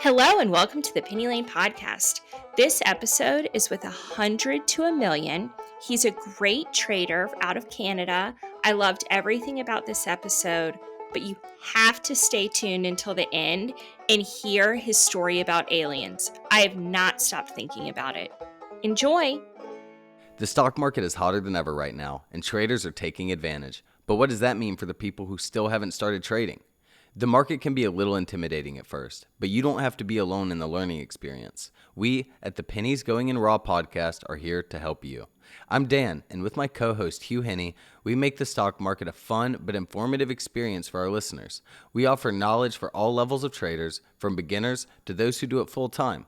Hello and welcome to the Penny Lane podcast. This episode is with 100 to a Million. He's a great trader out of Canada. I loved everything about this episode, but you have to stay tuned until the end and hear his story about aliens. I have not stopped thinking about it. Enjoy! The stock market is hotter than ever right now, and traders are taking advantage. But what does that mean for the people who still haven't started trading? The market can be a little intimidating at first, but you don't have to be alone in the learning experience. We at the Pennies Going in Raw podcast are here to help you. I'm Dan, and with my co-host Hugh Henney, we make the stock market a fun but informative experience for our listeners. We offer knowledge for all levels of traders, from beginners to those who do it full time.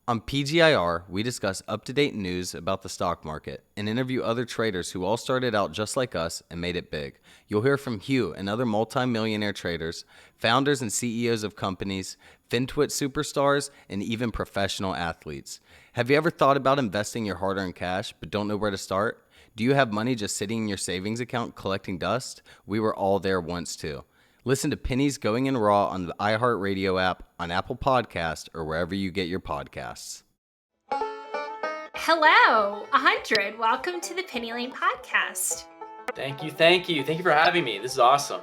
On PGIR, we discuss up-to-date news about the stock market and interview other traders who all started out just like us and made it big. You'll hear from Hugh and other multi-millionaire traders, founders and CEOs of companies, FinTwit superstars, and even professional athletes. Have you ever thought about investing your hard-earned cash but don't know where to start? Do you have money just sitting in your savings account collecting dust? We were all there once too. Listen to Pennies Going in Raw on the iHeartRadio app, on Apple Podcast, or wherever you get your podcasts. Hello, 100. Welcome to the Penny Lane podcast. Thank you. Thank you for having me. This is awesome.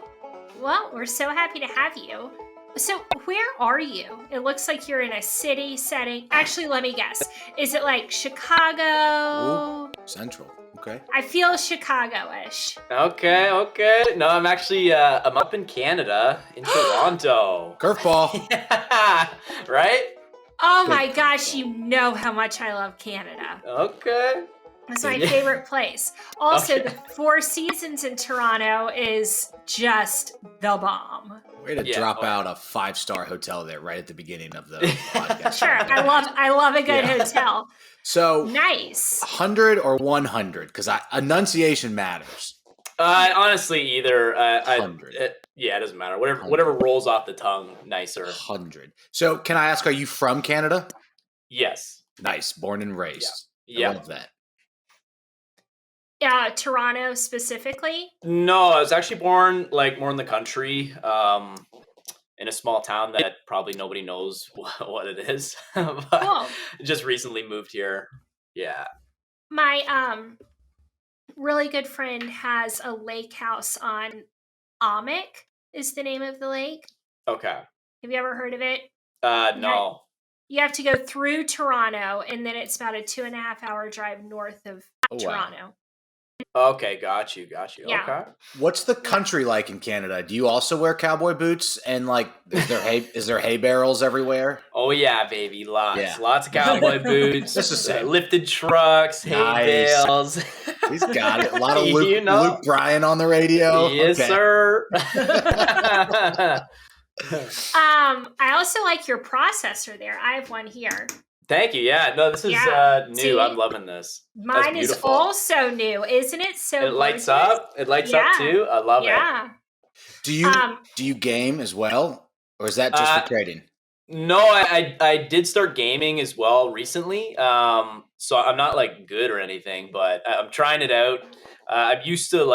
Well, we're so happy to have you. So where are you? It looks like you're in a city setting. Actually, let me guess. Is it like Chicago? Ooh, Central. Okay. I feel Chicago-ish. Okay. No, I'm actually, I'm up in Canada, in Toronto. Curveball. Yeah, right? Oh my gosh, you know how much I love Canada. Okay. It's my favorite place. Also, Okay. the Four Seasons in Toronto is just the bomb. Way to drop out a 5-star hotel there right at the beginning of the podcast. Sure, I love a good hotel. So Nice. 100 or 100? Because enunciation matters. Honestly, either. 100. It doesn't matter. Whatever rolls off the tongue, nicer. 100. So can I ask, are you from Canada? Yes. Nice. Born and raised. Yeah. I love that. Toronto specifically? No, I was actually born more in the country, in a small town that probably nobody knows what it is. But Cool. just recently moved here. Yeah. My really good friend has a lake house on Amick is the name of the lake. Okay. Have you ever heard of it? No. You have to go through Toronto, and then it's about a 2.5-hour drive north of Toronto. Okay, got you. Yeah. Okay. What's the country like in Canada? Do you also wear cowboy boots and is there hay barrels everywhere? Oh yeah, baby, lots. Yeah. Lots of cowboy boots. Just the same. Lifted trucks, hay Nice. bales. He's got it. A lot of Luke, You know. Luke Bryan on the radio. Yes, Okay. sir. I also like your processor there. I have one here. Thank you. Yeah, no, this is new. See? I'm loving this. Mine is beautiful. also new. Isn't it so It lights gorgeous? up. It lights up too. I love it. Yeah. Do you game as well, or is that just for trading? No, I did start gaming as well recently. So I'm not good or anything, but I'm trying it out. I'm used to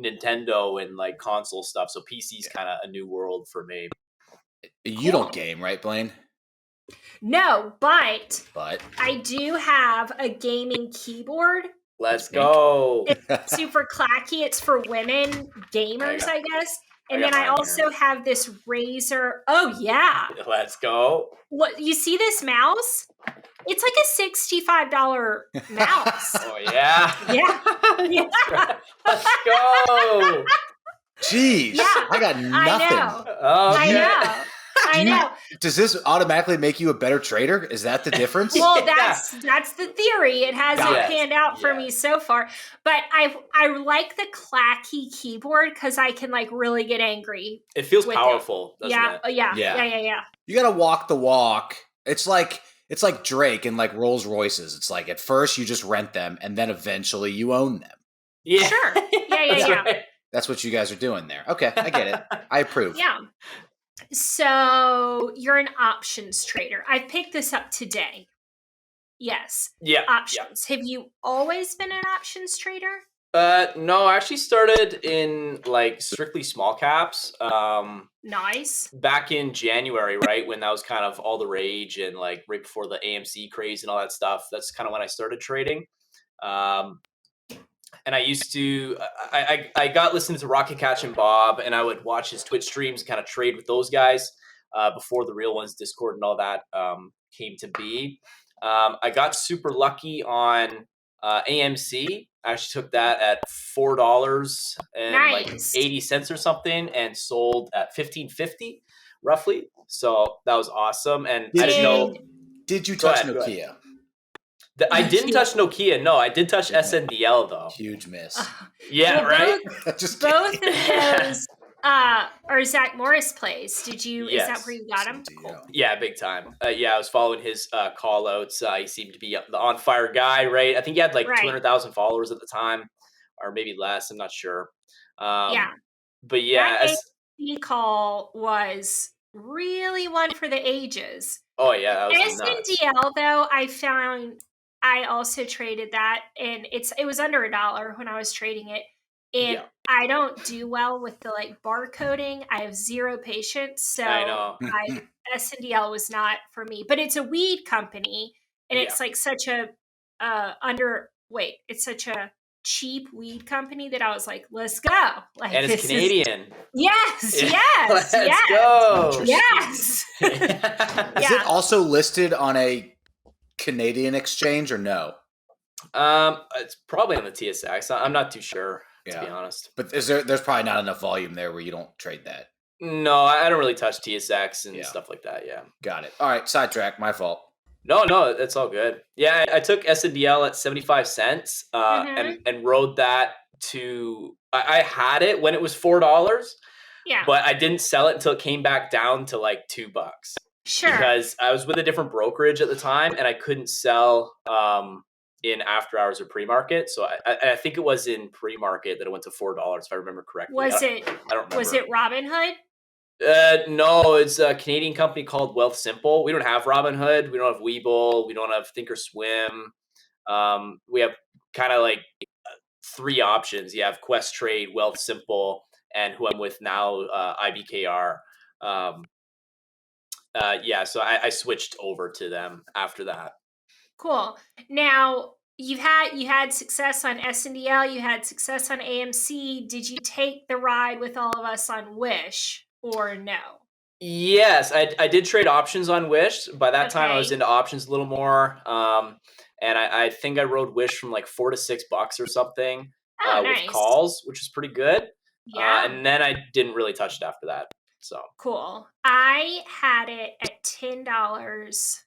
Nintendo and console stuff, so PC's kind of a new world for me. You don't game, right, Blaine? No, but But I do have a gaming keyboard. Let's go. It's super clacky. It's for women gamers, I guess. And then got I mine also have this Razer. Oh yeah. Let's go. What you see this mouse? It's like a $65 mouse. Oh yeah. Yeah. Let's go. jeez, Yeah, I got nothing. Okay. I know. Does this automatically make you a better trader? Is that the difference? Well, that's the theory. It hasn't Yes. panned out for me so far, but I like the clacky keyboard because I can really get angry. It feels with powerful, it. doesn't it? Yeah. You got to walk the walk. It's like Drake and Rolls Royces. It's like at first you just rent them, and then eventually you own them. Yeah. Sure. Yeah. Right. That's what you guys are doing there. Okay, I get it. I approve. Yeah. So you're an options trader. I picked this up today. Yes. Yeah. Options. Have you always been an options trader? No, I actually started in like strictly small caps. Nice. Back in January, right when that was kind of all the rage, and like right before the AMC craze and all that stuff. That's kind of when I started trading. Um, and I used to, I got listening to Rocket Catch and Bob, and I would watch his Twitch streams, kind of trade with those guys before the real ones, Discord and all that came to be. I got super lucky on AMC. I actually took that at $4 and like Nice. 80 cents or something, and sold at 15.50 roughly. So that was awesome. And I didn't know. Did you Go touch ahead, go ahead. Nokia? I didn't touch Nokia. No, I did touch SNDL though. Huge miss. Yeah, Well, right. Just Both kidding. of those are Zach Morris plays. Did you? Is that Yes. where you got him? Yeah. Yeah, big time. Yeah, I was following his call outs. He seemed to be the on fire guy, right? I think he had like Right. 200,000 followers at the time, or maybe less. I'm not sure. Yeah. But yeah, That AMC call was really one for the ages. oh yeah, that was nuts. SNDL though, I found I also traded that, and it was under $1 when I was trading it, and Yeah. I don't do well with the like barcoding. I have zero patience, so I know. SNDL was not for me. But it's a weed company, and Yeah. it's like such a it's such a cheap weed company that I was like, let's go. Like, And it's this Canadian. Yes, Yeah. yes, Let's yes. go. Yes. Is it also listed on a Canadian exchange or no? It's probably on the TSX. I'm not too sure, to be Yeah. honest. But there's probably not enough volume there where you don't trade that. No, I don't really touch TSX and Yeah. stuff like that. Yeah. Got it. All right, sidetrack. My fault. No, that's all good. Yeah, I took SNDL at 75 cents and rode that to. I had it when it was $4. Yeah. But I didn't sell it until it came back down to like $2. Sure. Because I was with a different brokerage at the time, and I couldn't sell in after hours or pre-market. So I think it was in pre-market that it went to $4, if I remember correctly. Was it? I don't remember. Was it Robinhood? No, it's a Canadian company called Wealth Simple. We don't have Robinhood. We don't have Webull. We don't have Thinkorswim. We have kind of like 3 options. You have Quest Trade, Wealth Simple, and who I'm with now, IBKR. Yeah, so I switched over to them after that. Cool. Now you had success on SNDL. You had success on AMC. Did you take the ride with all of us on Wish or no? Yes, I did trade options on Wish. By that time, I was Okay. into options a little more. And I think I rode Wish from like $4 to $6 or something Oh, with nice. calls, which is pretty good. Yeah. And then I didn't really touch it after that. So Cool. I had it at $10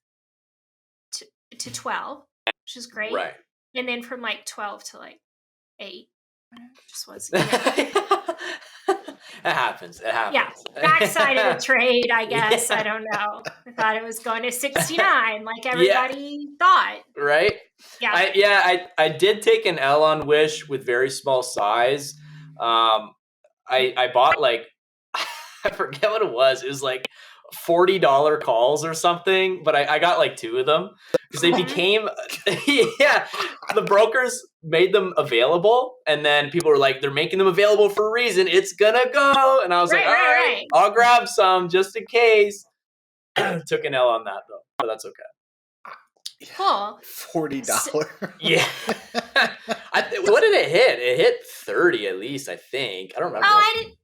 to 12, which is great. right. And then from like 12 to like 8, just was It happens. It happens. yeah, backside of the trade, I guess. Yeah. I don't know. I thought it was going to 69, like everybody thought. Right? Yeah. I did take an L on Wish with very small size. I bought like I forget what it was. It was like $40 calls or something, but I got like 2 of them because they became the brokers made them available, and then people were like, they're making them available for a reason, it's gonna go. And I was like, all right, I'll grab some just in case. Took an L on that though, but that's okay. Cool. $40. Yeah. What did it hit? It hit 30 at least, I think. I don't remember. Oh, I didn't.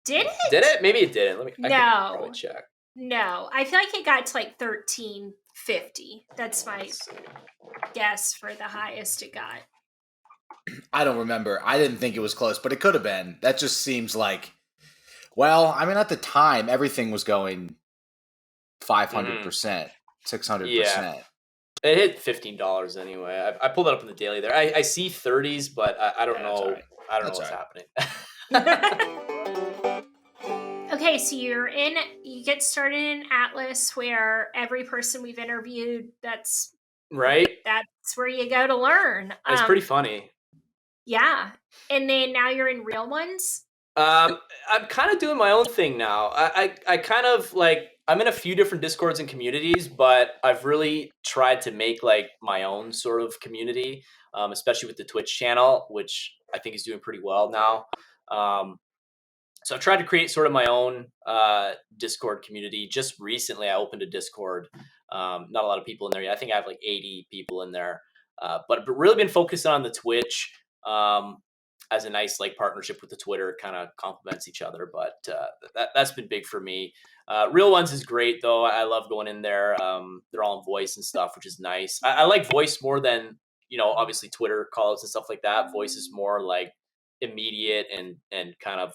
Did it? Did it? Maybe it didn't. I can probably check. No, I feel like it got to like 13.50. That's my guess for the highest it got. I don't remember. I didn't think it was close, but it could have been. That just seems like, well, I mean, at the time, everything was going 500%, 600%. Yeah. It hit $15 anyway. I pulled it up in the daily there. I see 30s, but I don't know. Right. I don't know what's happening. Okay, so you get started in Atlas, where every person we've interviewed, that's right. That's where you go to learn. It's pretty funny. Yeah, and then now you're in Real Ones. I'm kind of doing my own thing now. I kind of like I'm in a few different Discords and communities, but I've really tried to make like my own sort of community, especially with the Twitch channel, which I think is doing pretty well now. Um, so I've tried to create sort of my own Discord community. Just recently, I opened a Discord. Not a lot of people in there yet. I think I have like 80 people in there, but really been focusing on the Twitch as a nice like partnership with the Twitter. It kind of complements each other, but that's been big for me. Real Ones is great though. I love going in there. They're all in voice and stuff, which is nice. I like voice more than obviously Twitter calls and stuff like that. Voice is more like immediate and kind of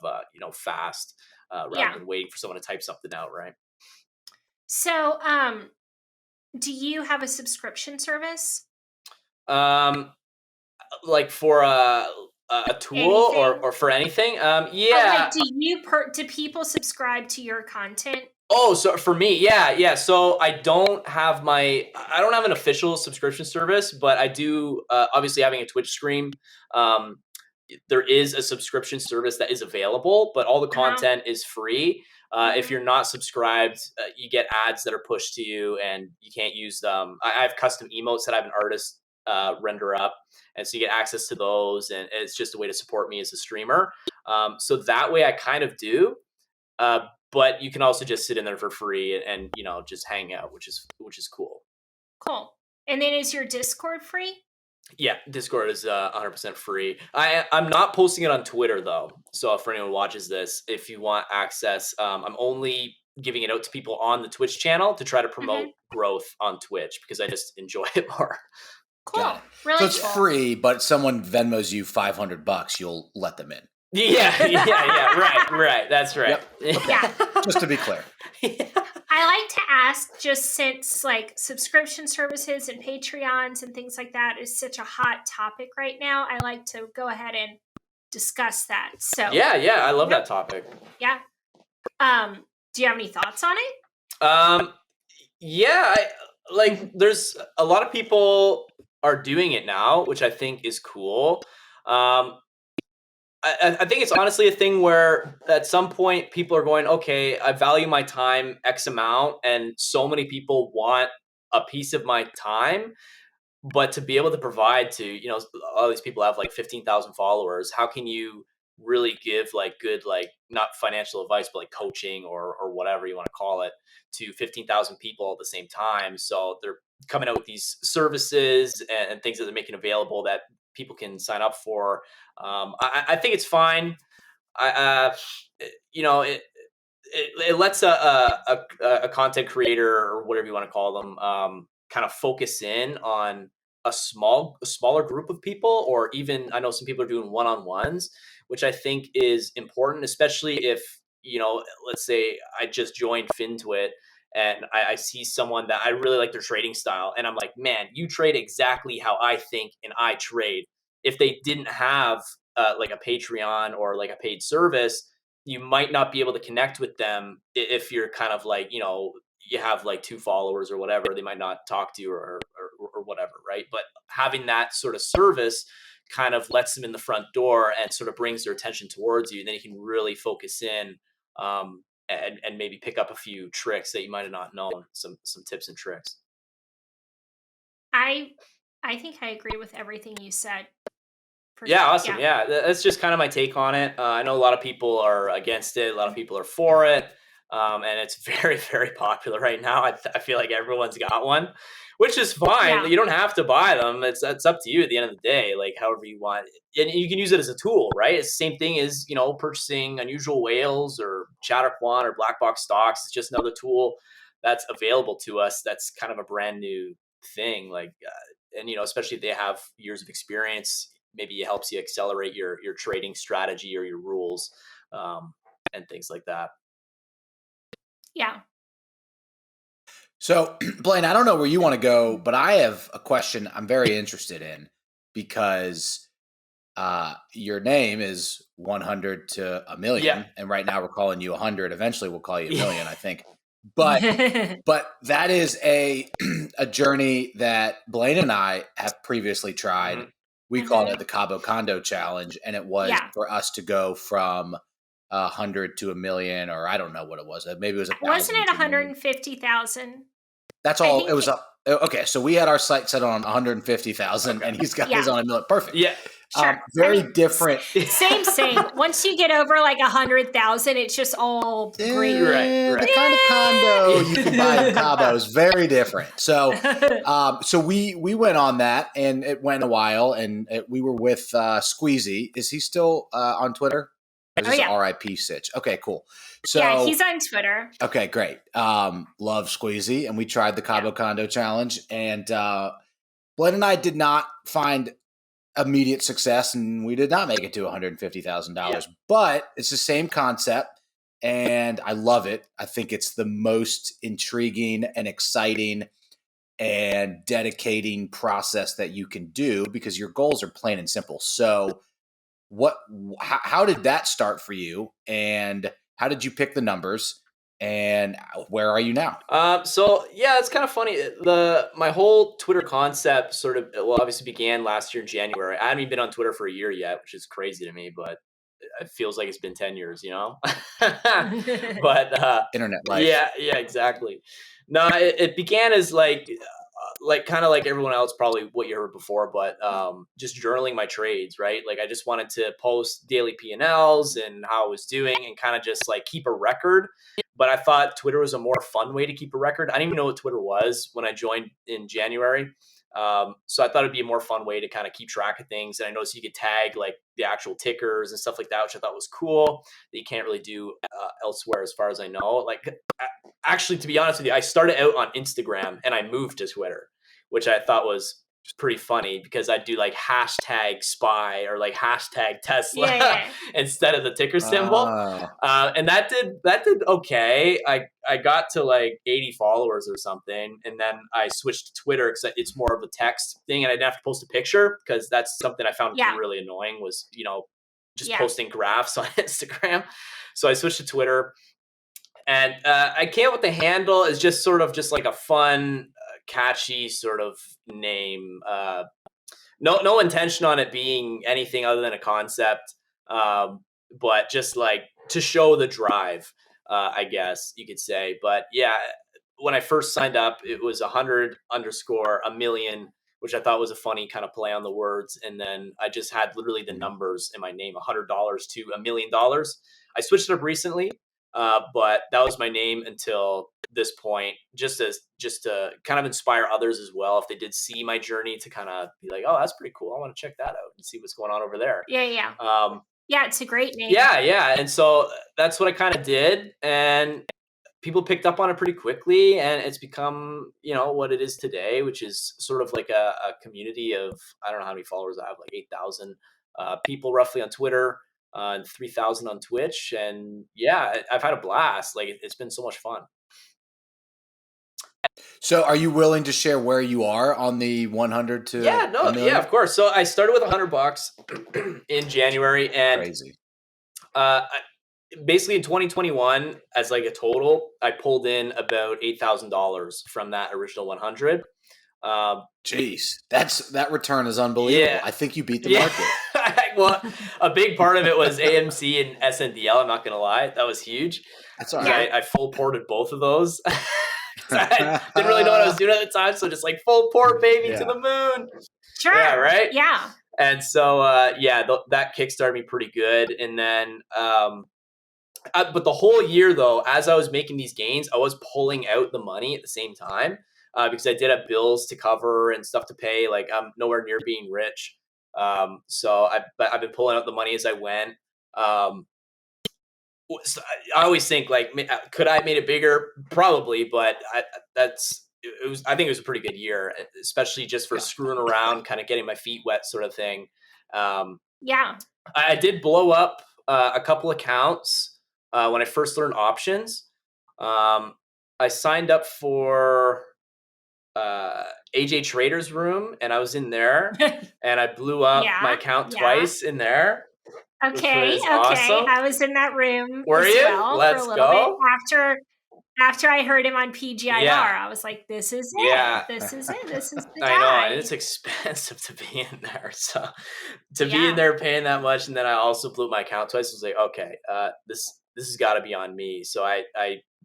fast rather than waiting for someone to type something out, right? So do you have a subscription service? Like for a tool or for anything? Yeah. Do people subscribe to your content? Oh, so for me, yeah. So I don't have an official subscription service, but I do. Obviously, having a Twitch stream, there is a subscription service that is available, but all the content is free. If you're not subscribed, you get ads that are pushed to you, and you can't use them. I have custom emotes that I have an artist render up, and so you get access to those, and it's just a way to support me as a streamer. So that way, I kind of do. But you can also just sit in there for free and just hang out, which is cool. Cool. And then is your Discord free? Yeah, Discord is 100% free. I'm not posting it on Twitter though. So for anyone who watches this, if you want access, I'm only giving it out to people on the Twitch channel to try to promote growth on Twitch because I just enjoy it more. Cool. Really so it's free, but someone Venmos you $500, you'll let them in. Yeah, right. That's right. Yep. Okay. Yeah. Just to be clear. I like to ask, just since like subscription services and Patreons and things like that is such a hot topic right now, I like to go ahead and discuss that. So yeah, I love that topic. Yeah. Do you have any thoughts on it? Yeah, there's a lot of people are doing it now, which I think is cool. I think it's honestly a thing where at some point people are going, okay, I value my time X amount, and so many people want a piece of my time. But to be able to provide to, all these people have like 15,000 followers, how can you really give like good, like not financial advice, but like coaching or whatever you want to call it to 15,000 people at the same time? So they're coming out with these services and things that they're making available that people can sign up for. I think it's fine. It lets a content creator or whatever you want to call them kind of focus in on a smaller group of people, or even I know some people are doing one-on-ones, which I think is important, especially if let's say I just joined FinTwit and I see someone that I really like their trading style, and I'm like, man, you trade exactly how I think and I trade. If they didn't have like a Patreon or like a paid service, you might not be able to connect with them if you're kind of like, you have like 2 followers or whatever. They might not talk to you or whatever, right? But having that sort of service kind of lets them in the front door and sort of brings their attention towards you. And then you can really focus in and maybe pick up a few tricks that you might have not known, some tips and tricks. I think I agree with everything you said. Yeah, awesome. Yeah, that's just kind of my take on it. I know a lot of people are against it. A lot of people are for it. And it's very, very popular right now. I feel like everyone's got one, which is fine. Yeah. You don't have to buy them. It's up to you at the end of the day, like however you want. And you can use it as a tool, right? It's the same thing as, purchasing unusual whales or Chatterquan or black box stocks. It's just another tool that's available to us. That's kind of a brand new thing. And especially if they have years of experience, maybe it helps you accelerate your trading strategy or your rules and things like that. Yeah. So, Blaine, I don't know where you want to go, but I have a question I'm very interested in because your name is 100 to a million, and right now we're calling you 100. Eventually, we'll call you a million, I think. But that is a journey that Blaine and I have previously tried. We called it the Cabo Condo Challenge, and it was for us to go from 100 to a million, or I don't know what it was. Maybe it was 1,000. Wasn't it 150,000? That's all. It was okay. So we had our site set on 150,000, and he's got his on $1 million. Perfect. Yeah. Sure. Very different. Same. Once you get over like 100,000, it's just all green. Right. The kind of condo you can buy in Cabo is very different. So, so we went on that, and it went a while, and we were with Squeezy. Is he still on Twitter? Or is RIP Sitch? Okay, cool. So yeah, he's on Twitter. Okay, great. Love Squeezy, and we tried the Cabo Condo Challenge, and Glenn and I did not find immediate success, and we did not make it to $150,000. But it's the same concept, and I love it. I think it's the most intriguing and exciting and dedicating process that you can do because your goals are plain and simple. So, how did that start for you, and how did you pick the numbers, and where are you now? So yeah, it's kind of funny. My whole Twitter concept sort of, obviously began last year in January. I haven't even been on Twitter for a year yet, which is crazy to me, but it feels like it's been 10 years, but Internet life. Yeah, exactly. No, it began as like kind of like everyone else, probably what you heard before, but just journaling my trades, right? Like I just wanted to post daily P&Ls and how I was doing and kind of just like keep a record. But I thought Twitter was a more fun way to keep a record. I didn't even know what Twitter was when I joined in January. So I thought it'd be a more fun way to kind of keep track of things. And I noticed you could tag like the actual tickers and stuff like that, which I thought was cool that you can't really do elsewhere as far as I know. Like actually, to be honest with you, I started out on Instagram and I moved to Twitter, which I thought was pretty funny because I'd do like hashtag spy or like hashtag Tesla instead of the ticker symbol. And that did okay. I got to like 80 followers or something. And then I switched to Twitter because it's more of a text thing and I didn't have to post a picture because that's something I found really annoying was, just posting graphs on Instagram. So I switched to Twitter. And I came up with the handle as just sort of just like a fun, catchy sort of name. No intention on it being anything other than a concept, but just like to show the drive, I guess you could say. But yeah, when I first signed up, it was 100_1,000,000, which I thought was a funny kind of play on the words. And then I just had literally the numbers in my name, $100 to $1 million. I switched it up recently. But that was my name until this point, just to kind of inspire others as well. If they did see my journey to kind of be like, oh, that's pretty cool. I want to check that out and see what's going on over there. Yeah. Yeah, it's a great name. Yeah. And so that's what I kind of did. And people picked up on it pretty quickly. And it's become, what it is today, which is sort of like a community of, I don't know how many followers I have, like 8,000 people roughly on Twitter. And 3,000 on Twitch. And yeah, I've had a blast. Like it's been so much fun. So are you willing to share where you are on the 100 to $1 million? Yeah, of course. So I started with $100 in January and crazy. Basically in 2021 as like a total, I pulled in about $8,000 from that original 100. Jeez, that return is unbelievable. Yeah. I think you beat the market. Well, a big part of it was AMC and SNDL. I'm not going to lie. That was huge. That's all right. I full ported both of those. I didn't really know what I was doing at the time. So just like full port, baby, to the moon. Sure. Yeah, right? Yeah. And so, that kickstarted me pretty good. And then, but the whole year, though, as I was making these gains, I was pulling out the money at the same time because I did have bills to cover and stuff to pay. Like I'm nowhere near being rich. So I've been pulling out the money as I went. I always think like, could I have made it bigger? Probably, but I think it was a pretty good year, especially just for screwing around, kind of getting my feet wet sort of thing. I did blow up a couple accounts when I first learned options. I signed up for AJ Trader's room and I was in there and I blew up my account twice in there. Okay. Awesome. I was in that room. Were you? Well Let's for a little go. bit After I heard him on PGIR, Yeah. I was like, this is Yeah. it. This is it. This is the I know, guy. and it's expensive to be in there. So to be in Yeah. there paying that much, and then I also blew my account twice. I was like, okay, this has got to be on me. So I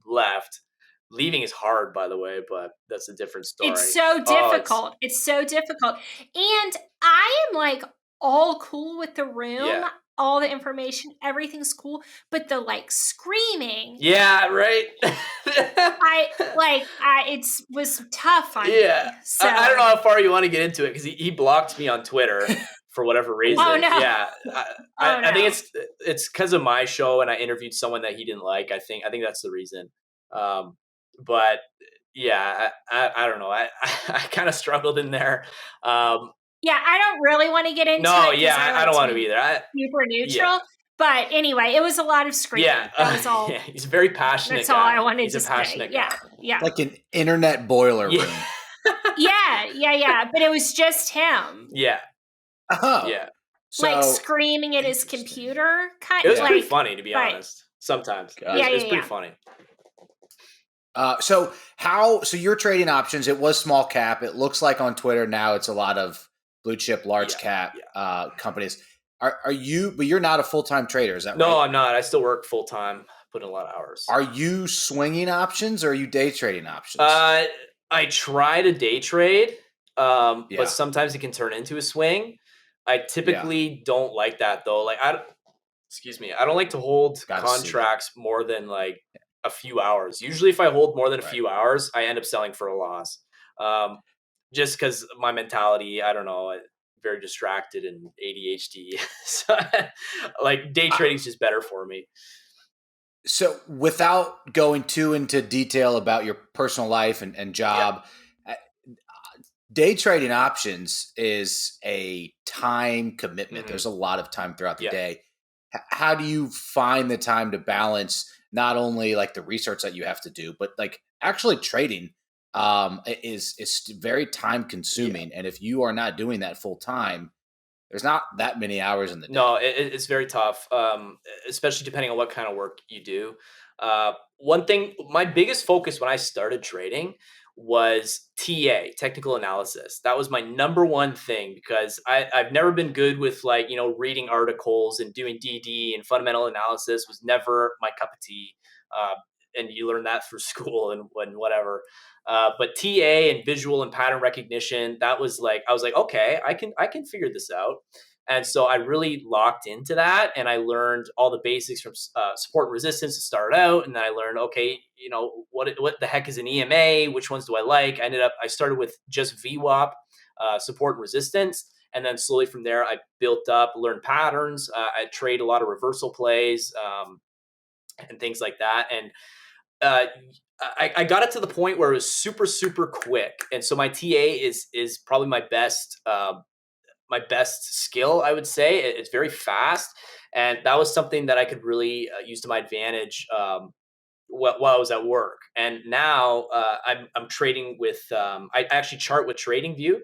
left. Leaving is hard, by the way, but that's a different It's story. so Oh, difficult. It's so difficult. And I am like all cool with the room, yeah, all the information, everything's cool. But the like screaming, yeah, right. it was tough on Yeah, me. So I don't know how far you want to get into it because he blocked me on Twitter for whatever reason. Oh no. Yeah, I think No. it's because of my show and I interviewed someone that he didn't like. I think that's the reason. But yeah, I don't know. I kind of struggled in there. Yeah, I don't really want to get into No, it because yeah, I I like don't to want to be be there. super Yeah, neutral. But anyway, it was a lot of screaming. yeah, That was all. yeah. He's a very passionate That's guy. all I wanted He's to a say. passionate Yeah, guy. yeah, Like an internet boiler room. yeah. But it was just him, Yeah, Oh, yeah. like so screaming at his interesting. computer. It was pretty Like, funny, to be but honest. Sometimes Got it's yeah. pretty funny. So you're trading options. It was small cap. It looks like on Twitter now it's a lot of blue chip, large cap companies. Are you? But you're not a full time trader, is that right? No, I'm not. I still work full time, put in a lot of hours. Are you swinging options or are you day trading options? I try to day trade, Yeah. but sometimes it can turn into a swing. I typically don't like that though. Like excuse me, I don't like to hold Gotta see that. contracts more than like a few hours. Usually, if I hold more than a Right. few hours, I end up selling for a loss. Just because my mentality, I don't know, very distracted and ADHD. So, like day trading is just better for me. So without going too into detail about your personal life and job, day trading options is a time commitment. Mhm. There's a lot of time throughout the Yeah. day. How do you find the time to balance not only like the research that you have to do, but like actually trading is very time consuming. And if you are not doing that full time, there's not that many hours in the day. No, it's very tough, especially depending on what kind of work you do. One thing, my biggest focus when I started trading was TA, technical analysis. That was my number one thing because I've never been good with like, reading articles and doing DD and fundamental analysis was never my cup of tea. And you learn that through school and whatever. But TA and visual and pattern recognition, that was like, I was like, okay, I can figure this out. And so I really locked into that and I learned all the basics from support and resistance to start out. And then I learned, okay, what the heck is an EMA? Which ones do I like? I started with just VWAP, support and resistance. And then slowly from there, I built up, learned patterns. I trade a lot of reversal plays and things like that. And I got it to the point where it was super, super quick. And so my TA is probably my best skill, I would say. It's very fast, and that was something that I could really use to my advantage while I was at work. And now I'm trading with I actually chart with TradingView,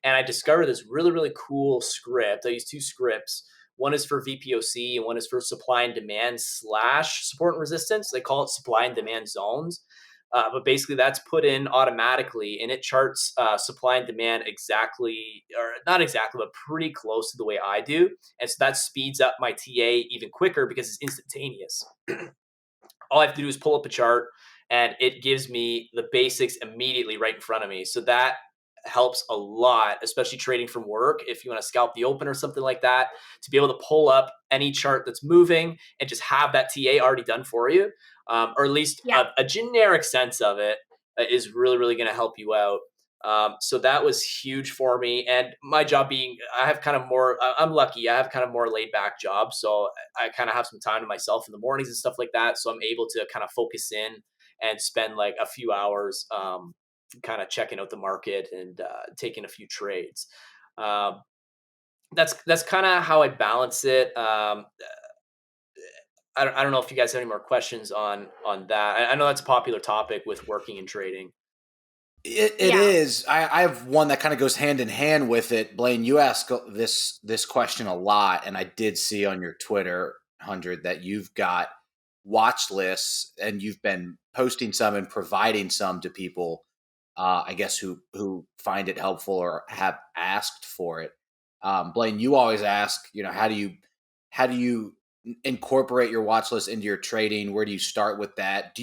and I discovered this really really cool script. I use two scripts. One is for VPOC and one is for supply and demand / support and resistance. They call it supply and demand zones. But basically, that's put in automatically, and it charts supply and demand exactly, or not exactly, but pretty close to the way I do. And so that speeds up my TA even quicker because it's instantaneous. All I have to do is pull up a chart, and it gives me the basics immediately right in front of me. So that helps a lot, especially trading from work. If you want to scalp the open or something like that, to be able to pull up any chart that's moving and just have that TA already done for you, or at least a generic sense of it, is really, really going to help you out. So that was huge for me. And my job being, I have kind of more, I'm lucky, I have kind of more laid back job. So I kind of have some time to myself in the mornings and stuff like that. So I'm able to kind of focus in and spend like a few hours kind of checking out the market and taking a few trades. That's kind of how I balance it. I don't know if you guys have any more questions on that. I know that's a popular topic with working and trading. It is. I have one that kind of goes hand in hand with it. Blaine, you ask this question a lot, and I did see on your Twitter, 100, that you've got watch lists, and you've been posting some and providing some to people, I guess, who find it helpful or have asked for it. Blaine, you always ask, how do you incorporate your watch list into your trading? Where do you start with that?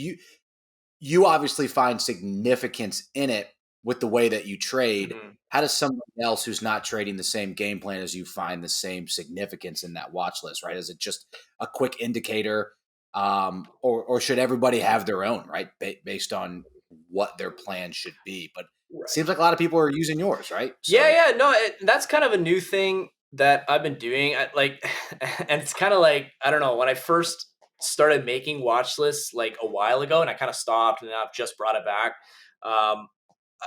You obviously find significance in it with the way that you trade. Mm-hmm. How does someone else who's not trading the same game plan as you find the same significance in that watch list, right? Is it just a quick indicator, or should everybody have their own, right, based on what their plan should be? But it seems like a lot of people are using yours, right? So, yeah. No, that's kind of a new thing that I've been doing. And it's kind of like, I don't know, when I first started making watch lists like a while ago, and I kind of stopped, and I've just brought it back.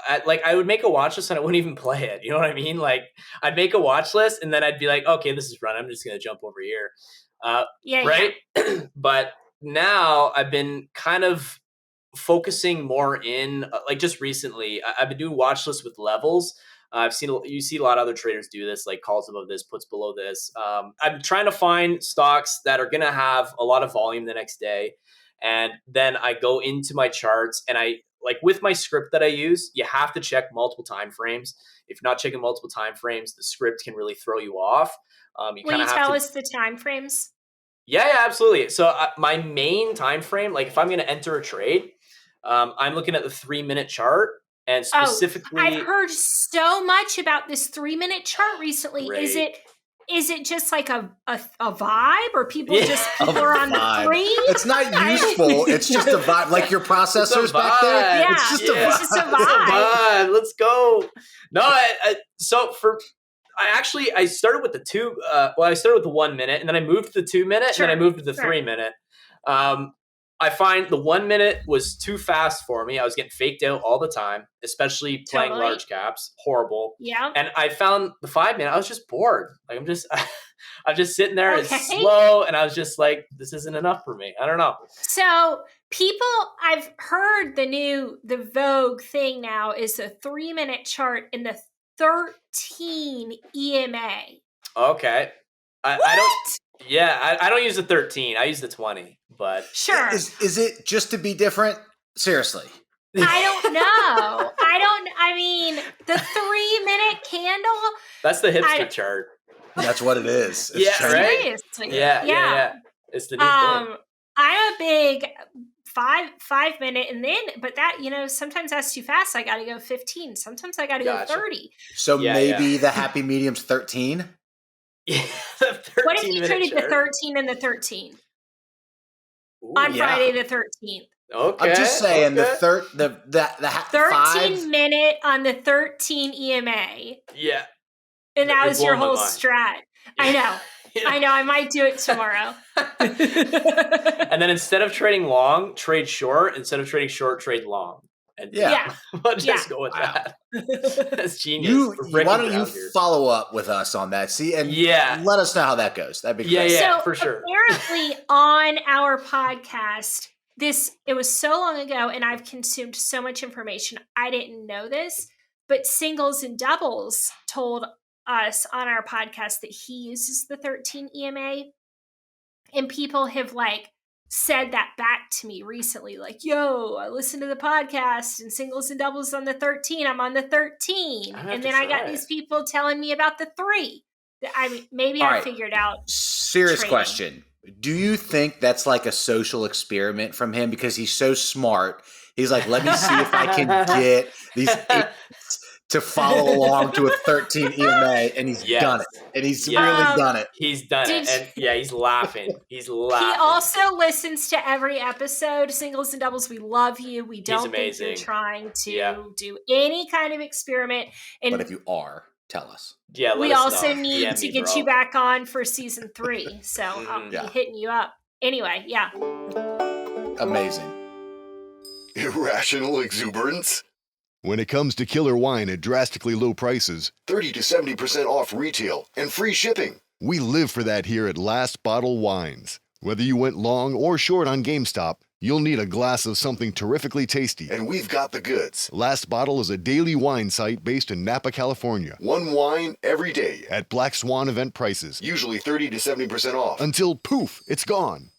I would make a watch list and I wouldn't even play it. You know what I mean? Like, I'd make a watch list and then I'd be like, okay, this is run. I'm just going to jump over here. Right. Yeah. But now I've been kind of focusing more in like just recently, I've been doing watch lists with levels. You see a lot of other traders do this, like calls above this, puts below this. I'm trying to find stocks that are going to have a lot of volume the next day. And then I go into my charts, and like with my script that I use, you have to check multiple time frames. If you're not checking multiple time frames, the script can really throw you off. Will you tell us the time frames? Yeah, absolutely. So my main time frame, like if I'm going to enter a trade, I'm looking at the 3-minute chart, and specifically, I've heard so much about this 3-minute chart recently. Great. Is it just like a vibe, or people are on the 3? It's not useful. It's just a vibe, like your processors back there. Yeah, it's just a vibe. It's just a vibe. Let's go. No, I started with the 2. I started with the 1 minute, and then I moved to the 2 minute, and then I moved to the 3 minute. I find the 1 minute was too fast for me. I was getting faked out all the time, especially playing large caps. Horrible. Yeah. And I found the 5 minute. I was just bored. Like I'm just sitting there. Okay. It's slow, and I was just like, this isn't enough for me. I don't know. So I've heard the vogue thing now is a 3-minute chart in the 13 EMA. Okay. I don't. Yeah, I don't use the 13. I use the 20. But sure. Is it just to be different? Seriously. I don't know. I mean, the 3-minute candle. That's the hipster chart. That's what it is. It's right? Yeah. It's the new thing. I'm a big 5 minute, and then, but that, sometimes that's too fast. I got to go 15. Sometimes I got to go 30. So maybe the happy medium's 13? Yeah. What if you traded the 13 and the 13? On Friday the 13th. Okay. I'm just saying the 13 minute on the 13 EMA. Yeah. And that was your whole strat. I know. Yeah. I know. I might do it tomorrow. And then instead of trading long, trade short. Instead of trading short, trade long. And we'll just go with that. That's genius. Why don't you follow up with us on that? See, and let us know how that goes. That'd be great. Yeah, for sure. Apparently on our podcast, it was so long ago, and I've consumed so much information. I didn't know this, but Singles and Doubles told us on our podcast that he uses the 13 EMA, and people have said that back to me recently, like, yo, I listened to the podcast and Singles and Doubles on the 13. I'm on the 13. And then I got these people telling me about the 3. I mean, maybe I figured out. Serious question. Do you think that's like a social experiment from him? Because he's so smart. He's like, let me see if I can get these idiots to follow along to a 13 EMA, and he's done it. And he's really done it. He's done it. And he's laughing. He's laughing. He also listens to every episode. Singles and Doubles, we love you. We don't think you're trying to do any kind of experiment. But if you are, tell us. Yeah, we also need to get you back on for season 3. So I'll be hitting you up. Anyway, Amazing. Irrational exuberance? When it comes to killer wine at drastically low prices, 30 to 70% off retail, and free shipping, we live for that here at Last Bottle Wines. Whether you went long or short on GameStop, you'll need a glass of something terrifically tasty. And we've got the goods. Last Bottle is a daily wine site based in Napa, California. One wine every day at Black Swan event prices. Usually 30 to 70% off. Until poof, it's gone.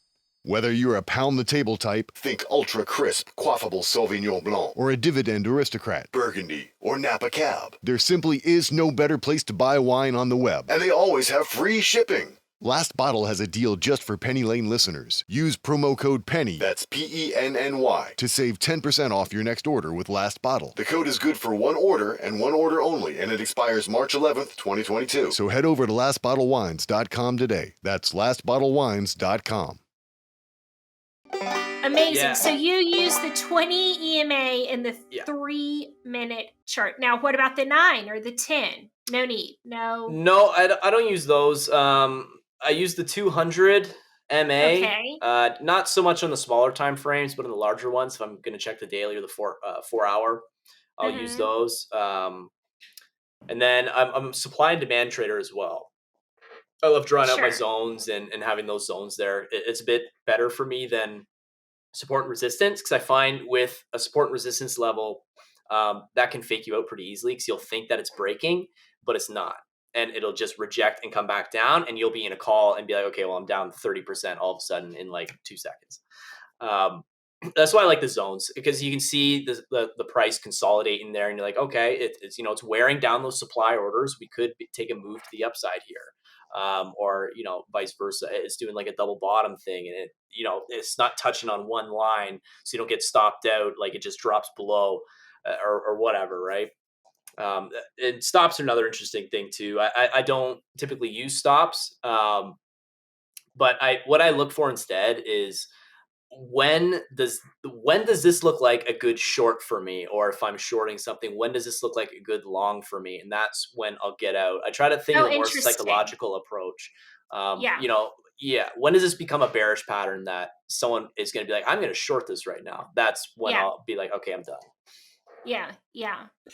Whether you're a pound-the-table type, Think ultra crisp, quaffable Sauvignon Blanc, or a dividend aristocrat, Burgundy, or Napa Cab. there simply is no better place to buy wine on the web. And they always have free shipping. Last Bottle has a deal just for Penny Lane listeners. Use promo code PENNY That's PENNY. to save 10% off your next order with Last Bottle. The code is good for one order and one order only, and it expires March 11th, 2022. So head over to lastbottlewines.com today. That's lastbottlewines.com. Amazing. Yeah. So you use the 20 EMA and the Yeah. 3-minute chart. Now, what about the 9 or the 10? No need. No. No, I don't use those. I use the 200 MA. Okay. Not so much on the smaller time frames, but on the larger ones. If I'm going to check the daily or the 4 hour, I'll use those. And then I'm supply and demand trader as well. I love drawing out my Sure. zones and having those zones there. It's a bit better for me than support and resistance, because I find with a support and resistance level, that can fake you out pretty easily, because you'll think that it's breaking, but it's not. And it'll just reject and come back down, and you'll be in a call and be like, okay, well, I'm down 30% all of a sudden in like 2 seconds. That's why I like the zones, because you can see the price consolidate in there, and you're like, okay, it's it's wearing down those supply orders. We could take a move to the upside here. Or vice versa. It's doing like a double bottom thing, and it's not touching on one line, so you don't get stopped out. Like it just drops below, or whatever, right? And stops are another interesting thing too. I don't typically use stops, but what I look for instead is when does this look like a good short for me, or if I'm shorting something, when does this look like a good long for me? And that's when I'll get out. I try to think of a more Interesting. psychological approach. Yeah. When does this become a bearish pattern that someone is going to be like, I'm going to short this right now? That's when I'll be like, okay, I'm done. Yeah.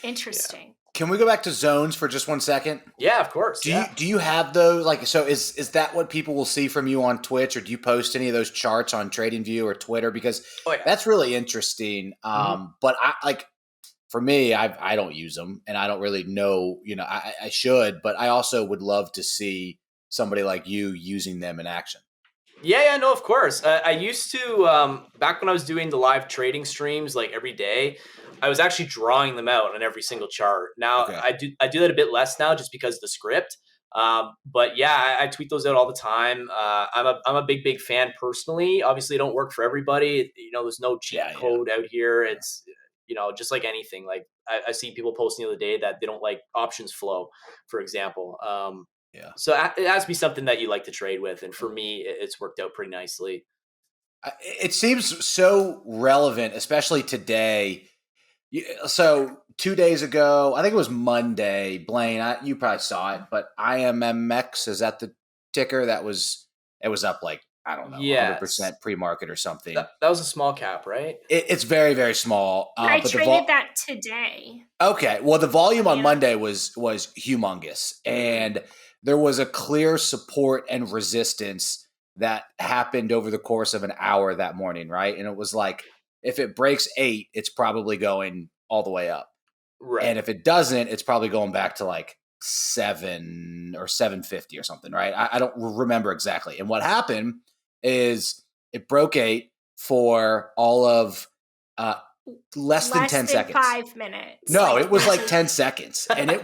Interesting. Can we go back to zones for just 1 second? Yeah, of course. Do you have those? Like, so is that what people will see from you on Twitch, or do you post any of those charts on TradingView or Twitter? Because that's really interesting. But for me, I don't use them, and I don't really know. I should, but I also would love to see somebody like you using them in action. Yeah, no, of course. I used to, back when I was doing the live trading streams like every day, I was actually drawing them out on every single chart. Now I do that a bit less now, just because of the script. But yeah, I tweet those out all the time. I'm a big fan personally. Obviously, it don't work for everybody. There's no cheat code out here. It's just like anything. Like I see people posting the other day that they don't like options flow, for example. So it has to be something that you like to trade with, and for me, it's worked out pretty nicely. It seems so relevant, especially today. So 2 days ago, I think it was Monday, Blaine, you probably saw it, but IMMX, is that the ticker? It was up like, I don't know, 100% pre-market or something. That was a small cap, right? It's very, very small. I traded that today. Okay. Well, the volume on Monday was humongous, and there was a clear support and resistance that happened over the course of an hour that morning, right? And it was like, if it breaks 8, it's probably going all the way up. Right. And if it doesn't, it's probably going back to like 7 or 750 or something, right? I don't remember exactly. And what happened is it broke 8 for all of less than 10 seconds. 5 minutes. No, it was like 10 seconds. And it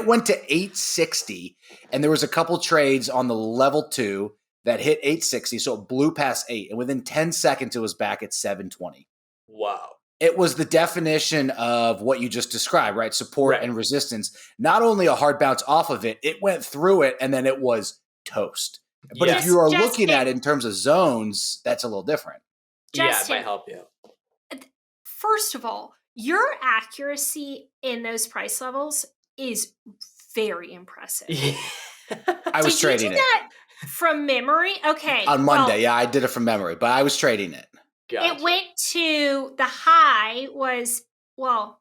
went to 860. And there was a couple trades on the level 2 that hit 860. So it blew past 8. And within 10 seconds, it was back at 720. Wow. It was the definition of what you just described, right? Support and resistance. Not only a hard bounce off of it, it went through it, and then it was toast. But if you are looking at it in terms of zones, that's a little different. Justin, it might help you. First of all, your accuracy in those price levels is very impressive. I was trading it. That from memory? Okay. On Monday, I did it from memory, but I was trading it. Gotcha. It went to, the high was, no,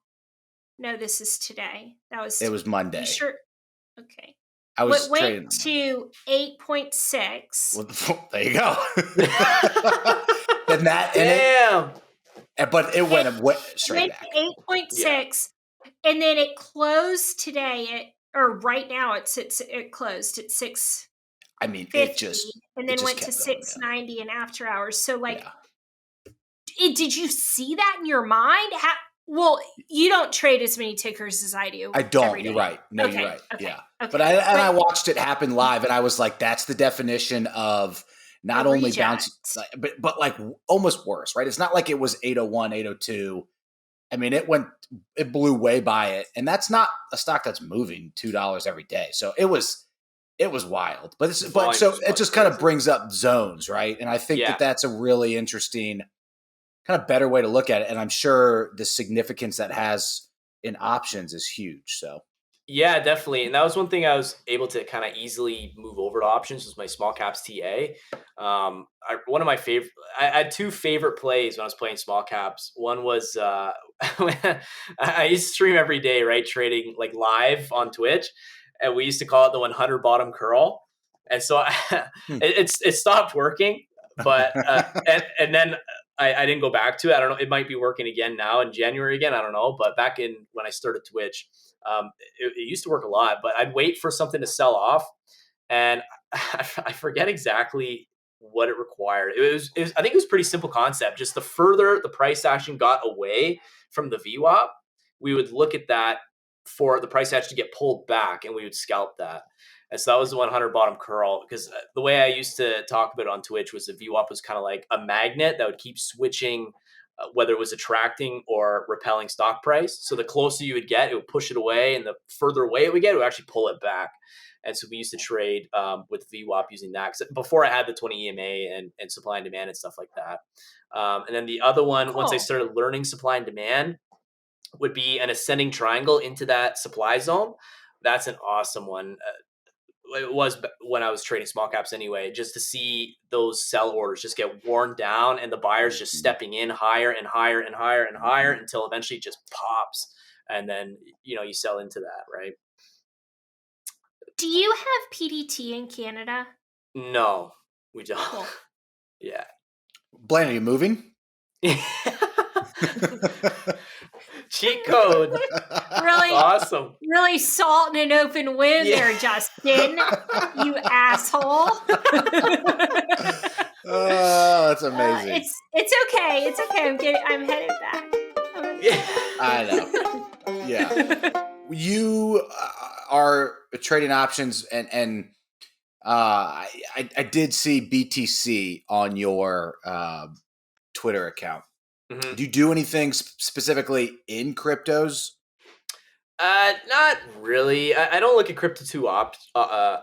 this is today. It was Monday. You sure? Okay. I was it went trading to 8.6. Well, there you go. And that, but it went straight back. 8.6, and then it closed today right now it closed at 6. I mean, 50, and then just went to kept going down. 690 in after hours. So like, Yeah. did you see that in your mind? Well, you don't trade as many tickers as I do. I don't. Every day. You're right. No, okay. You're right. Okay. Yeah. Okay. But I watched it happen live, and I was like, that's the definition of not only bouncing, but like almost worse, right? It's not like it was 801, 802. I mean, it blew way by it, and that's not a stock that's moving $2 every day. So it was wild. But so it just kind of brings up zones, right? And I think that's a really interesting kind of better way to look at it. And I'm sure the significance that has in options is huge. So yeah, definitely. And that was one thing I was able to kind of easily move over to options was my small caps TA. One of my favorite, I had two favorite plays when I was playing small caps. One was I used to stream every day, right? Trading like live on Twitch. And we used to call it the 100 bottom curl. And so it stopped working, but, and then I didn't go back to it. I don't know. It might be working again now in January again. I don't know. But back in when I started Twitch, it used to work a lot, but I'd wait for something to sell off. And I forget exactly what it required. It was, I think it was a pretty simple concept. Just the further the price action got away from the VWAP, we would look at that for the price action to get pulled back, and we would scalp that. And so that was the 100 bottom curl, because the way I used to talk about it on Twitch was the VWAP was kind of like a magnet that would keep switching whether it was attracting or repelling stock price. So the closer you would get, it would push it away, and the further away it would get, it would actually pull it back. And so we used to trade with VWAP using that. Before I had the 20 EMA and supply and demand and stuff like that. And then the other one, once I started learning supply and demand, would be an ascending triangle into that supply zone. That's an awesome one. It was when I was trading small caps anyway, just to see those sell orders just get worn down and the buyers just stepping in higher and higher and higher and higher until eventually it just pops. And then, you sell into that, right? Do you have PDT in Canada? No, we don't. Cool. Yeah. Blaine, are you moving? Cheat code. Really awesome. Really salt in an open wound there, Justin. You asshole. Oh, that's amazing. It's okay. It's okay. I'm headed back. I know. Yeah. You are trading options, and I did see BTC on your Twitter account. Mm-hmm. Do you do anything specifically in cryptos? Not really. I don't look at crypto too often. I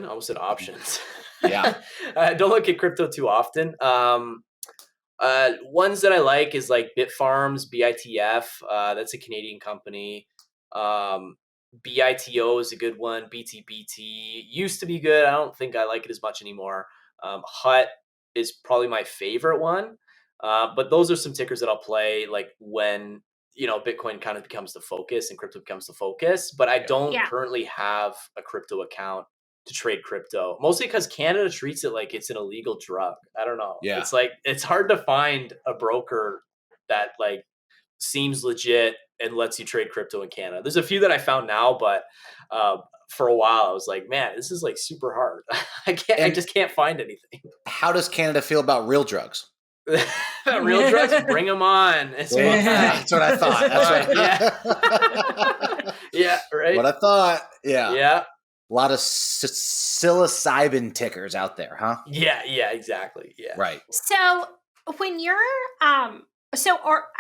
almost said options. Yeah. I don't look at crypto too often. Ones that I like is like Bitfarms, BITF. That's a Canadian company. BITO is a good one. BTBT used to be good. I don't think I like it as much anymore. HUT is probably my favorite one. But those are some tickers that I'll play like when, Bitcoin kind of becomes the focus and crypto becomes the focus. But I don't currently have a crypto account to trade crypto, mostly because Canada treats it like it's an illegal drug. I don't know. Yeah. It's like, it's hard to find a broker that like seems legit and lets you trade crypto in Canada. There's a few that I found now, but for a while I was like, man, this is like super hard. I just can't find anything. How does Canada feel about real drugs? Real drugs, bring them on. That's what I thought. Yeah, right. What I thought. Yeah. Yeah. A lot of psilocybin tickers out there, huh? Yeah, exactly. Yeah. Right. So when you're I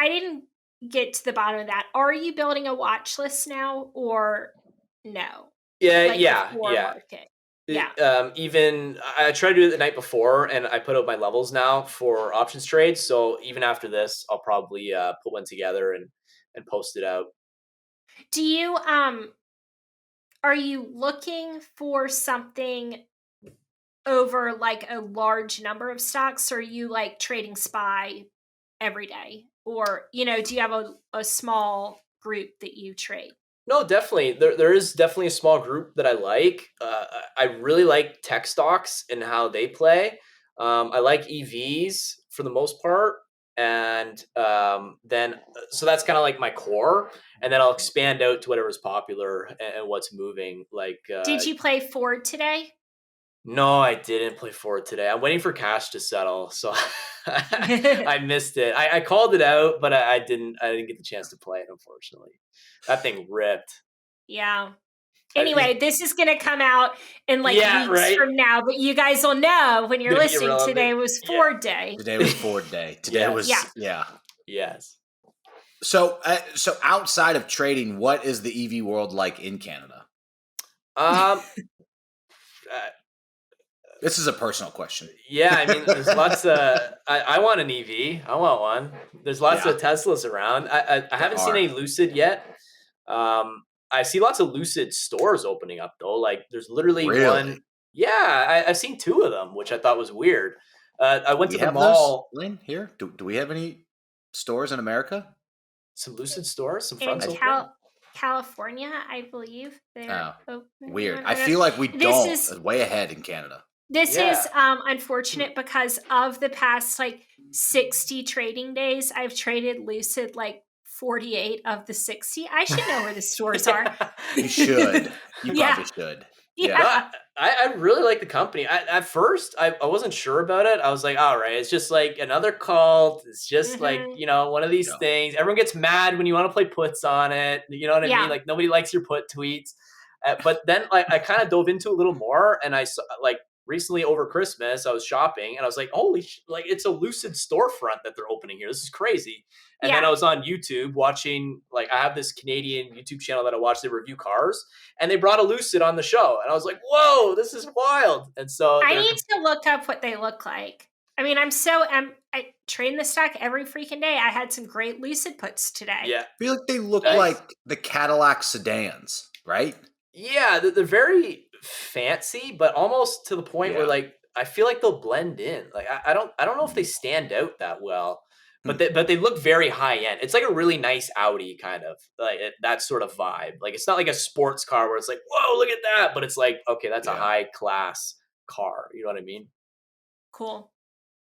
didn't get to the bottom of that. Are you building a watch list now or no? Yeah. Market? Yeah. Even I tried to do it the night before, and I put out my levels now for options trades. So even after this, I'll probably put one together and post it out. Do you are you looking for something over like a large number of stocks, or are you like trading SPY every day, or do you have a small group that you trade? No, definitely. There is definitely a small group that I like. I really like tech stocks and how they play. I like EVs for the most part. And then, so that's kind of like my core. And then I'll expand out to whatever is popular and what's moving. Like, did you play Ford today? No, I didn't play forward today. I'm waiting for cash to settle, so I missed it. I called it out, but I didn't get the chance to play it, unfortunately. That thing ripped. Yeah. Anyway, this is going to come out in like Yeah, weeks right? from now, but you guys will know when you're Gonna be listening. irrelevant. Today was Yeah. Ford Day. Today was Ford Day. Today Yes. was yeah. Yes. So outside of trading, what is the EV world like in Canada? This is a personal question. Yeah, I mean, there's lots of. I want an EV. I want one. There's lots of Teslas around. I haven't seen any Lucid yet. I see lots of Lucid stores opening up though. Like, there's literally one. Yeah, I've seen 2 of them, which I thought was weird. I went to the mall. Lynn, here, do we have any stores in America? Some Lucid stores, some In fronts. California, I believe they're open. Weird. I feel like we don't. It's way ahead in Canada. This is unfortunate because of the past like 60 trading days, I've traded Lucid like 48 of the 60. I should know where the stores are. You should. You probably should. Yeah. I really like the company. At first, I wasn't sure about it. I was like, all right, it's just like another cult. It's just like, one of these things. Everyone gets mad when you want to play puts on it. You know what I mean? Like, nobody likes your put tweets. But then I kind of dove into it a little more, and I saw, like, recently over Christmas, I was shopping and I was like, holy, like, it's a Lucid storefront that they're opening here. This is crazy. And then I was on YouTube watching, like, I have this Canadian YouTube channel that I watch. They review cars, and they brought a Lucid on the show. And I was like, whoa, this is wild. And so I need to look up what they look like. I mean, I trade in the stock every freaking day. I had some great Lucid puts today. Yeah. I feel like they look like the Cadillac sedans, right? Yeah, they're very fancy, but almost to the point where, like, I feel like they'll blend in. Like, I don't know if they stand out that well, but they look very high end. It's like a really nice Audi kind of, like, that sort of vibe. Like, it's not like a sports car where it's like, whoa, look at that, but it's like, okay, that's a high class car. You know what I mean? Cool.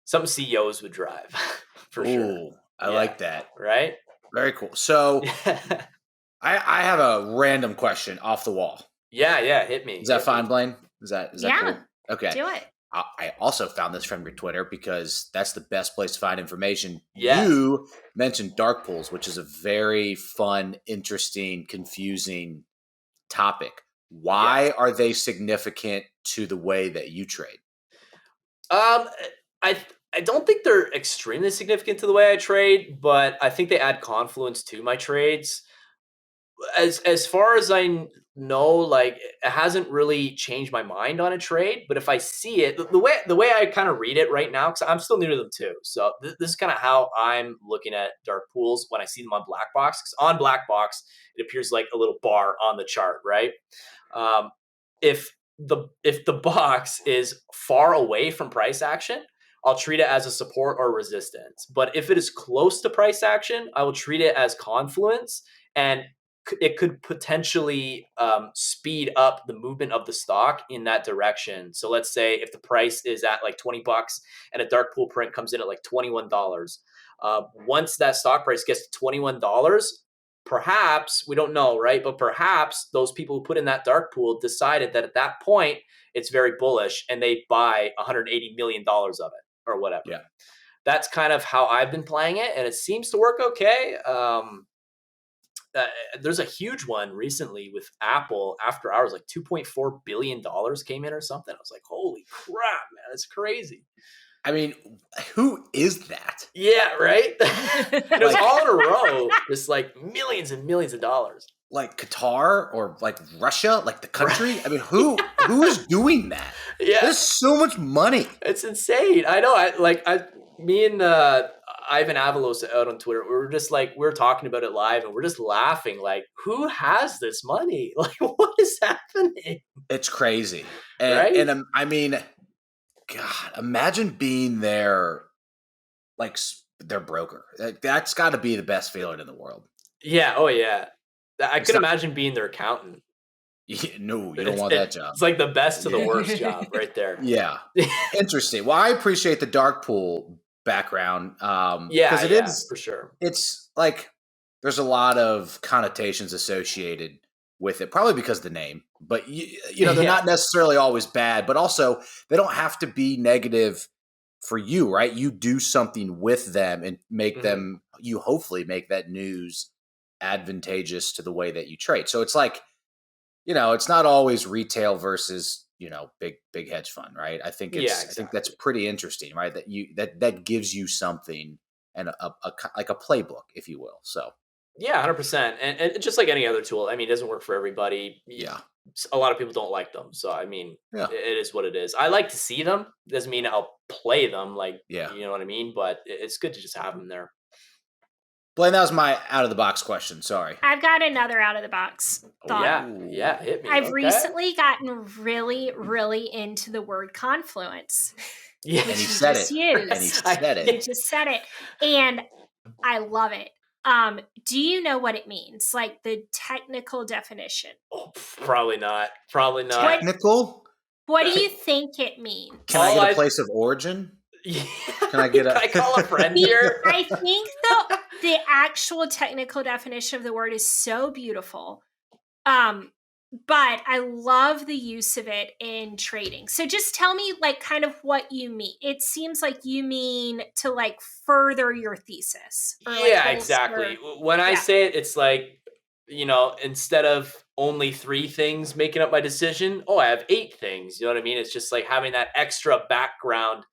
Some CEOs would drive for sure. I like that. Right? Very cool. So I have a random question off the wall. Yeah, hit me. Is that fine, Blaine? Is that cool? Okay. Do it. I also found this from your Twitter because that's the best place to find information. Yes. You mentioned dark pools, which is a very fun, interesting, confusing topic. Why are they significant to the way that you trade? I don't think they're extremely significant to the way I trade, but I think they add confluence to my trades. As far as I know, like, it hasn't really changed my mind on a trade. But if I see it, the way I kind of read it right now, because I'm still new to them too, so this is kind of how I'm looking at dark pools when I see them on Black Box. Because on Black Box, it appears like a little bar on the chart, right? If the box is far away from price action, I'll treat it as a support or resistance. But if it is close to price action, I will treat it as confluence, and it could potentially speed up the movement of the stock in that direction. So let's say if the price is at like $20 and a dark pool print comes in at like $21, once that stock price gets to $21, perhaps, we don't know, right? But perhaps those people who put in that dark pool decided that at that point it's very bullish and they buy $180 million of it or whatever. Yeah. That's kind of how I've been playing it, and it seems to work okay. There's a huge one recently with Apple after hours, like $2.4 billion came in or something. I was like, holy crap, man, that's crazy. I mean, who is that? Yeah, right? It was all in a row, just like millions and millions of dollars. Like Qatar or like Russia, like the country? I mean, who is doing that? Yeah. There's so much money. It's insane. I know. Me and Ivan Avalos out on Twitter, we were talking about it live, and we're just laughing. Like, who has this money? Like, what is happening? It's crazy. And, right? And I mean, God, imagine being their broker. That's got to be the best feeling in the world. Yeah. Oh, yeah. I could imagine being their accountant. No, you don't want that job. It's like the best to the worst job right there. Yeah. Interesting. Well, I appreciate the dark pool background. Because it is for sure. It's like there's a lot of connotations associated with it, probably because of the name. But you know, they're not necessarily always bad, but also they don't have to be negative for you, right? You do something with them and make them, you hopefully make that news advantageous to the way that you trade. So it's like, you know, it's not always retail versus, you know, big hedge fund, right? I think I think that's pretty interesting, right? That gives you something and a like a playbook, if you will. So yeah, 100%. And just like any other tool, I mean, it doesn't work for everybody. yeah, a lot of people don't like them. So, I mean, yeah, it is what it is. I like to see them. Doesn't mean I'll play them. Like, yeah. you know what I mean? But it's good to just have them there. Blaine, that was my out of the box question. Sorry. I've got another out of the box thought. Yeah, hit me. I've recently gotten really, really into the word confluence. Yeah, and he said it. Used. And he said it. You just said it. And I love it. Do you know what it means? Like the technical definition? Oh, probably not. Probably not. Technical? What do you think it means? Can I get a place of origin? Yeah. Can I get Can I call a friend here? I think the actual technical definition of the word is so beautiful. But I love the use of it in trading. So just tell me like kind of what you mean. It seems like you mean to like further your thesis. Or Yeah, like exactly. When I say it, it's like, you know, instead of only 3 things making up my decision, I have 8 things. You know what I mean? It's just like having that extra background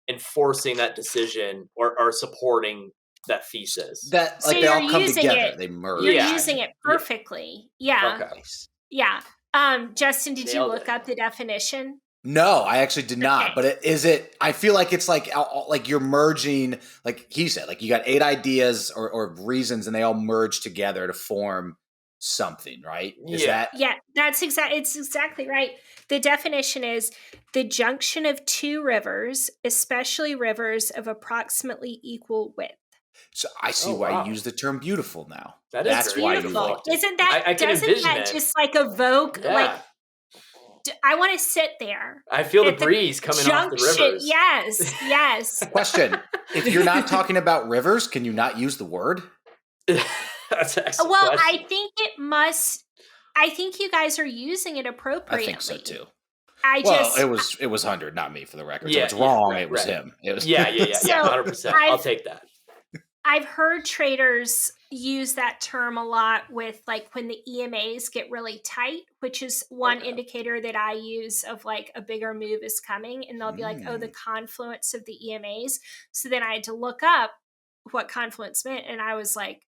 enforcing that decision or supporting that thesis. That like so they all come together. It, they merge. You're using it perfectly. Yeah. Okay. Yeah. Justin, did you look up the definition? No, I actually did not. But I feel like it's like you're merging, like he said, like you got 8 ideas or reasons and they all merge together to form something, right? It's exactly right. The definition is the junction of 2 rivers, especially rivers of approximately equal width. So I see why you use the term beautiful now. That's why you liked it. Isn't that, doesn't that just like evoke, like, I want to sit there. I feel the breeze coming off the rivers. Yes. Question. If you're not talking about rivers, can you not use the word? That's excellent. Well, I think it must. I think you guys are using it appropriately. I think so too. It was 100, not me, for the record. Yeah, so it's wrong. It was him. It was yeah, 100%. I'll take that. I've heard traders use that term a lot with like when the EMAs get really tight, which is one indicator that I use of like a bigger move is coming, and they'll be like, "Oh, the confluence of the EMAs." So then I had to look up what confluence meant, and I was like,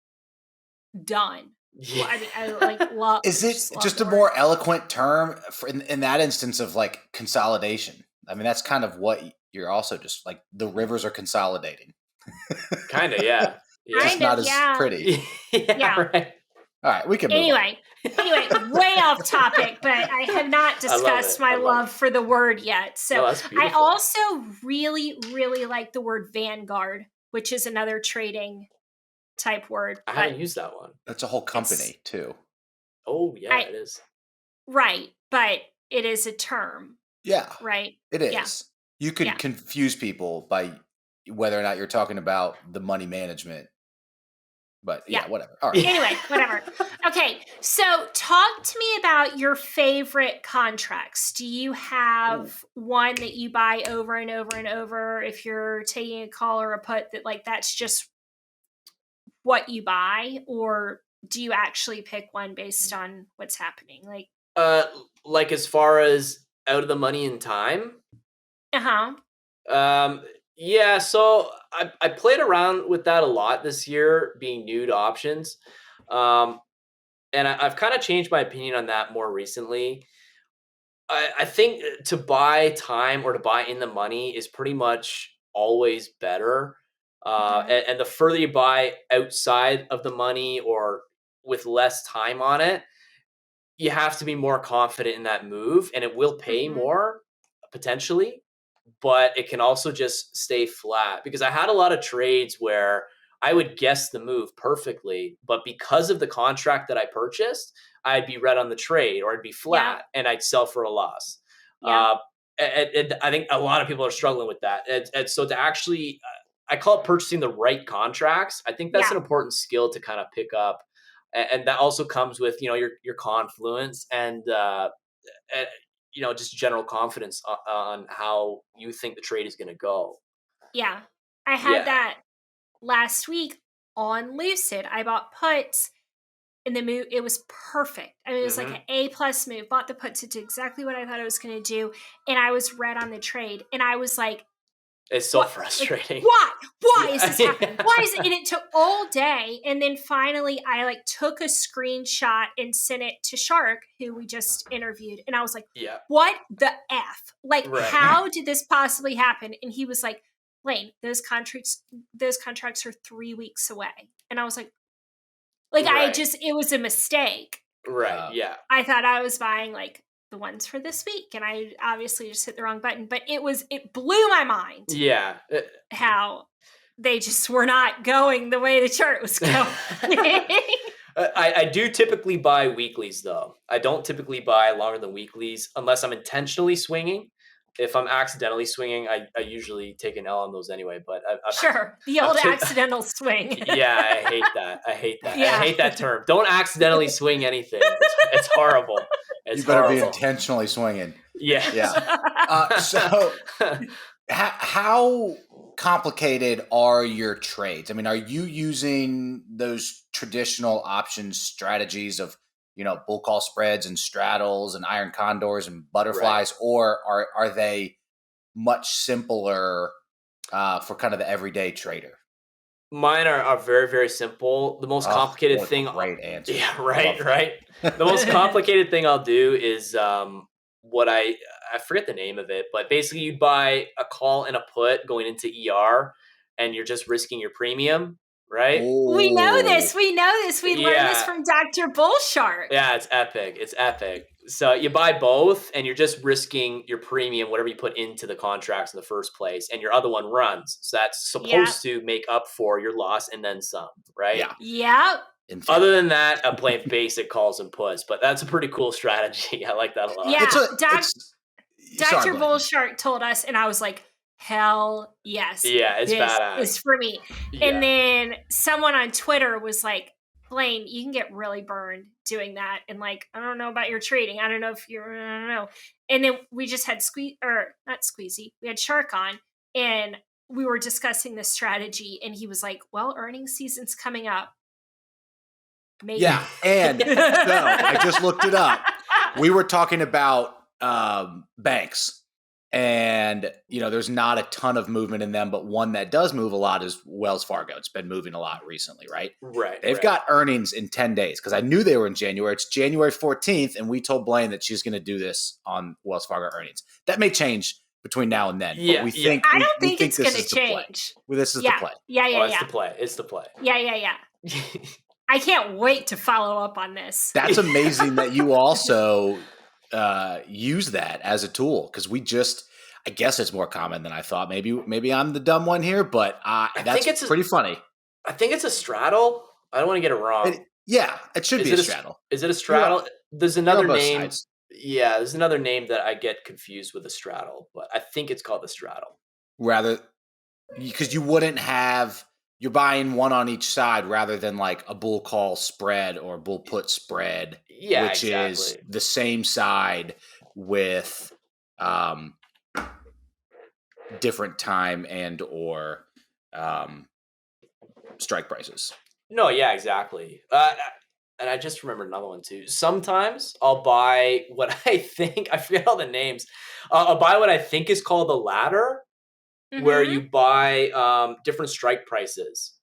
done. Yeah. I mean, I like love. Is it just a more eloquent term in that instance of like consolidation? I mean, that's kind of what you're also just like the rivers are consolidating. Kind of, yeah. Just not as pretty. Yeah. Right. All right, we can move Anyway, way off topic, but I have not discussed my love for the word yet. So I also really, really like the word vanguard, which is another trading type word. I haven't used that one. That's a whole company too. Oh yeah, it is. Right, but it is a term. Yeah. Right? It is. Yeah. You could confuse people by whether or not you're talking about the money management. But whatever. All right. Anyway, whatever. Okay, so talk to me about your favorite contracts. Do you have one that you buy over and over and over if you're taking a call or a put that like that's just what you buy, or do you actually pick one based on what's happening? Like as far as out of the money in time? Yeah, so I played around with that a lot this year, being new to options. And I've kind of changed my opinion on that more recently. I think to buy time or to buy in the money is pretty much always better. And the further you buy outside of the money or with less time on it, you have to be more confident in that move, and it will pay more potentially. But it can also just stay flat, because I had a lot of trades where I would guess the move perfectly, but because of the contract that I purchased, I'd be red on the trade or I'd be flat and I'd sell for a loss. And I think a lot of people are struggling with that. And so to actually, I call it purchasing the right contracts. I think that's an important skill to kind of pick up. and that also comes with your confluence and just general confidence on how you think the trade is going to go. Yeah, I had that last week on Lucid. I bought puts. And the move, it was perfect. I mean, it was like an A+ move. Bought the puts. It did exactly what I thought it was going to do. And I was red on the trade. And I was like, it's so frustrating. Like, why is this happening? Why is it? And it took all day. And then finally I took a screenshot and sent it to Shark, who we just interviewed. And I was like, what the F? How did this possibly happen? And he was like, Blaine, those contracts are 3 weeks away. And I was like, it was a mistake. Right. Yeah. I thought I was buying the ones for this week, and I obviously just hit the wrong button, but it blew my mind. Yeah. How they just were not going the way the chart was going. I do typically buy weeklies though. I don't typically buy longer than weeklies unless I'm intentionally swinging. If I'm accidentally swinging, I usually take an L on those anyway. But the old accidental swing. Yeah, I hate that. Yeah. I hate that term. Don't accidentally swing anything. It's horrible. You better be intentionally swinging. Yeah. Yeah. So, how complicated are your trades? I mean, are you using those traditional option strategies of bull call spreads and straddles and iron condors and butterflies, or are they much simpler for kind of the everyday trader? Mine are very, very simple. The most complicated thing. Great answer. Yeah, right. The most complicated thing I'll do is what I forget the name of it, but basically you buy a call and a put going into ER, and you're just risking your premium. Right? Ooh. We know this. We learned this from Dr. Bullshark. Yeah, it's epic. So you buy both, and you're just risking your premium, whatever you put into the contracts in the first place, and your other one runs. So that's supposed to make up for your loss and then some, right? Yeah. Other than that, I'm playing basic calls and puts, but that's a pretty cool strategy. I like that a lot. Yeah, Dr. Bullshark told us, and I was like, hell yes. Yeah, it's badass. It's for me. Yeah. And then someone on Twitter was like, Blaine, you can get really burned doing that. And I don't know about your trading. I don't know if I don't know. And then we just had not Squeezy. We had Shark on, and we were discussing this strategy. And he was like, well, earnings season's coming up. Maybe. Yeah. And so I just looked it up. We were talking about banks. And, there's not a ton of movement in them, but one that does move a lot is Wells Fargo. It's been moving a lot recently, right? Right. They've got earnings in 10 days because I knew they were in January. It's January 14th, and we told Blaine that she's going to do this on Wells Fargo earnings. That may change between now and then. Yeah. But we think I don't think it's going to change. This is the play. Yeah. It's the play. Yeah. I can't wait to follow up on this. That's amazing that you also use that as a tool, because I guess it's more common than I thought. Maybe I'm the dumb one here, but that's pretty funny. I think it's a straddle. I don't want to get it wrong. It should be a straddle. Is it a straddle? Yeah. There's another name. Sides. Yeah, there's another name that I get confused with a straddle, but I think it's called the straddle. Rather, because you're buying one on each side rather than a bull call spread or bull put spread, which is the same side with different time and or strike prices. No, yeah, exactly. And I just remembered another one too. Sometimes I'll buy what I forget all the names. I'll buy what I think is called the ladder, where you buy different strike prices.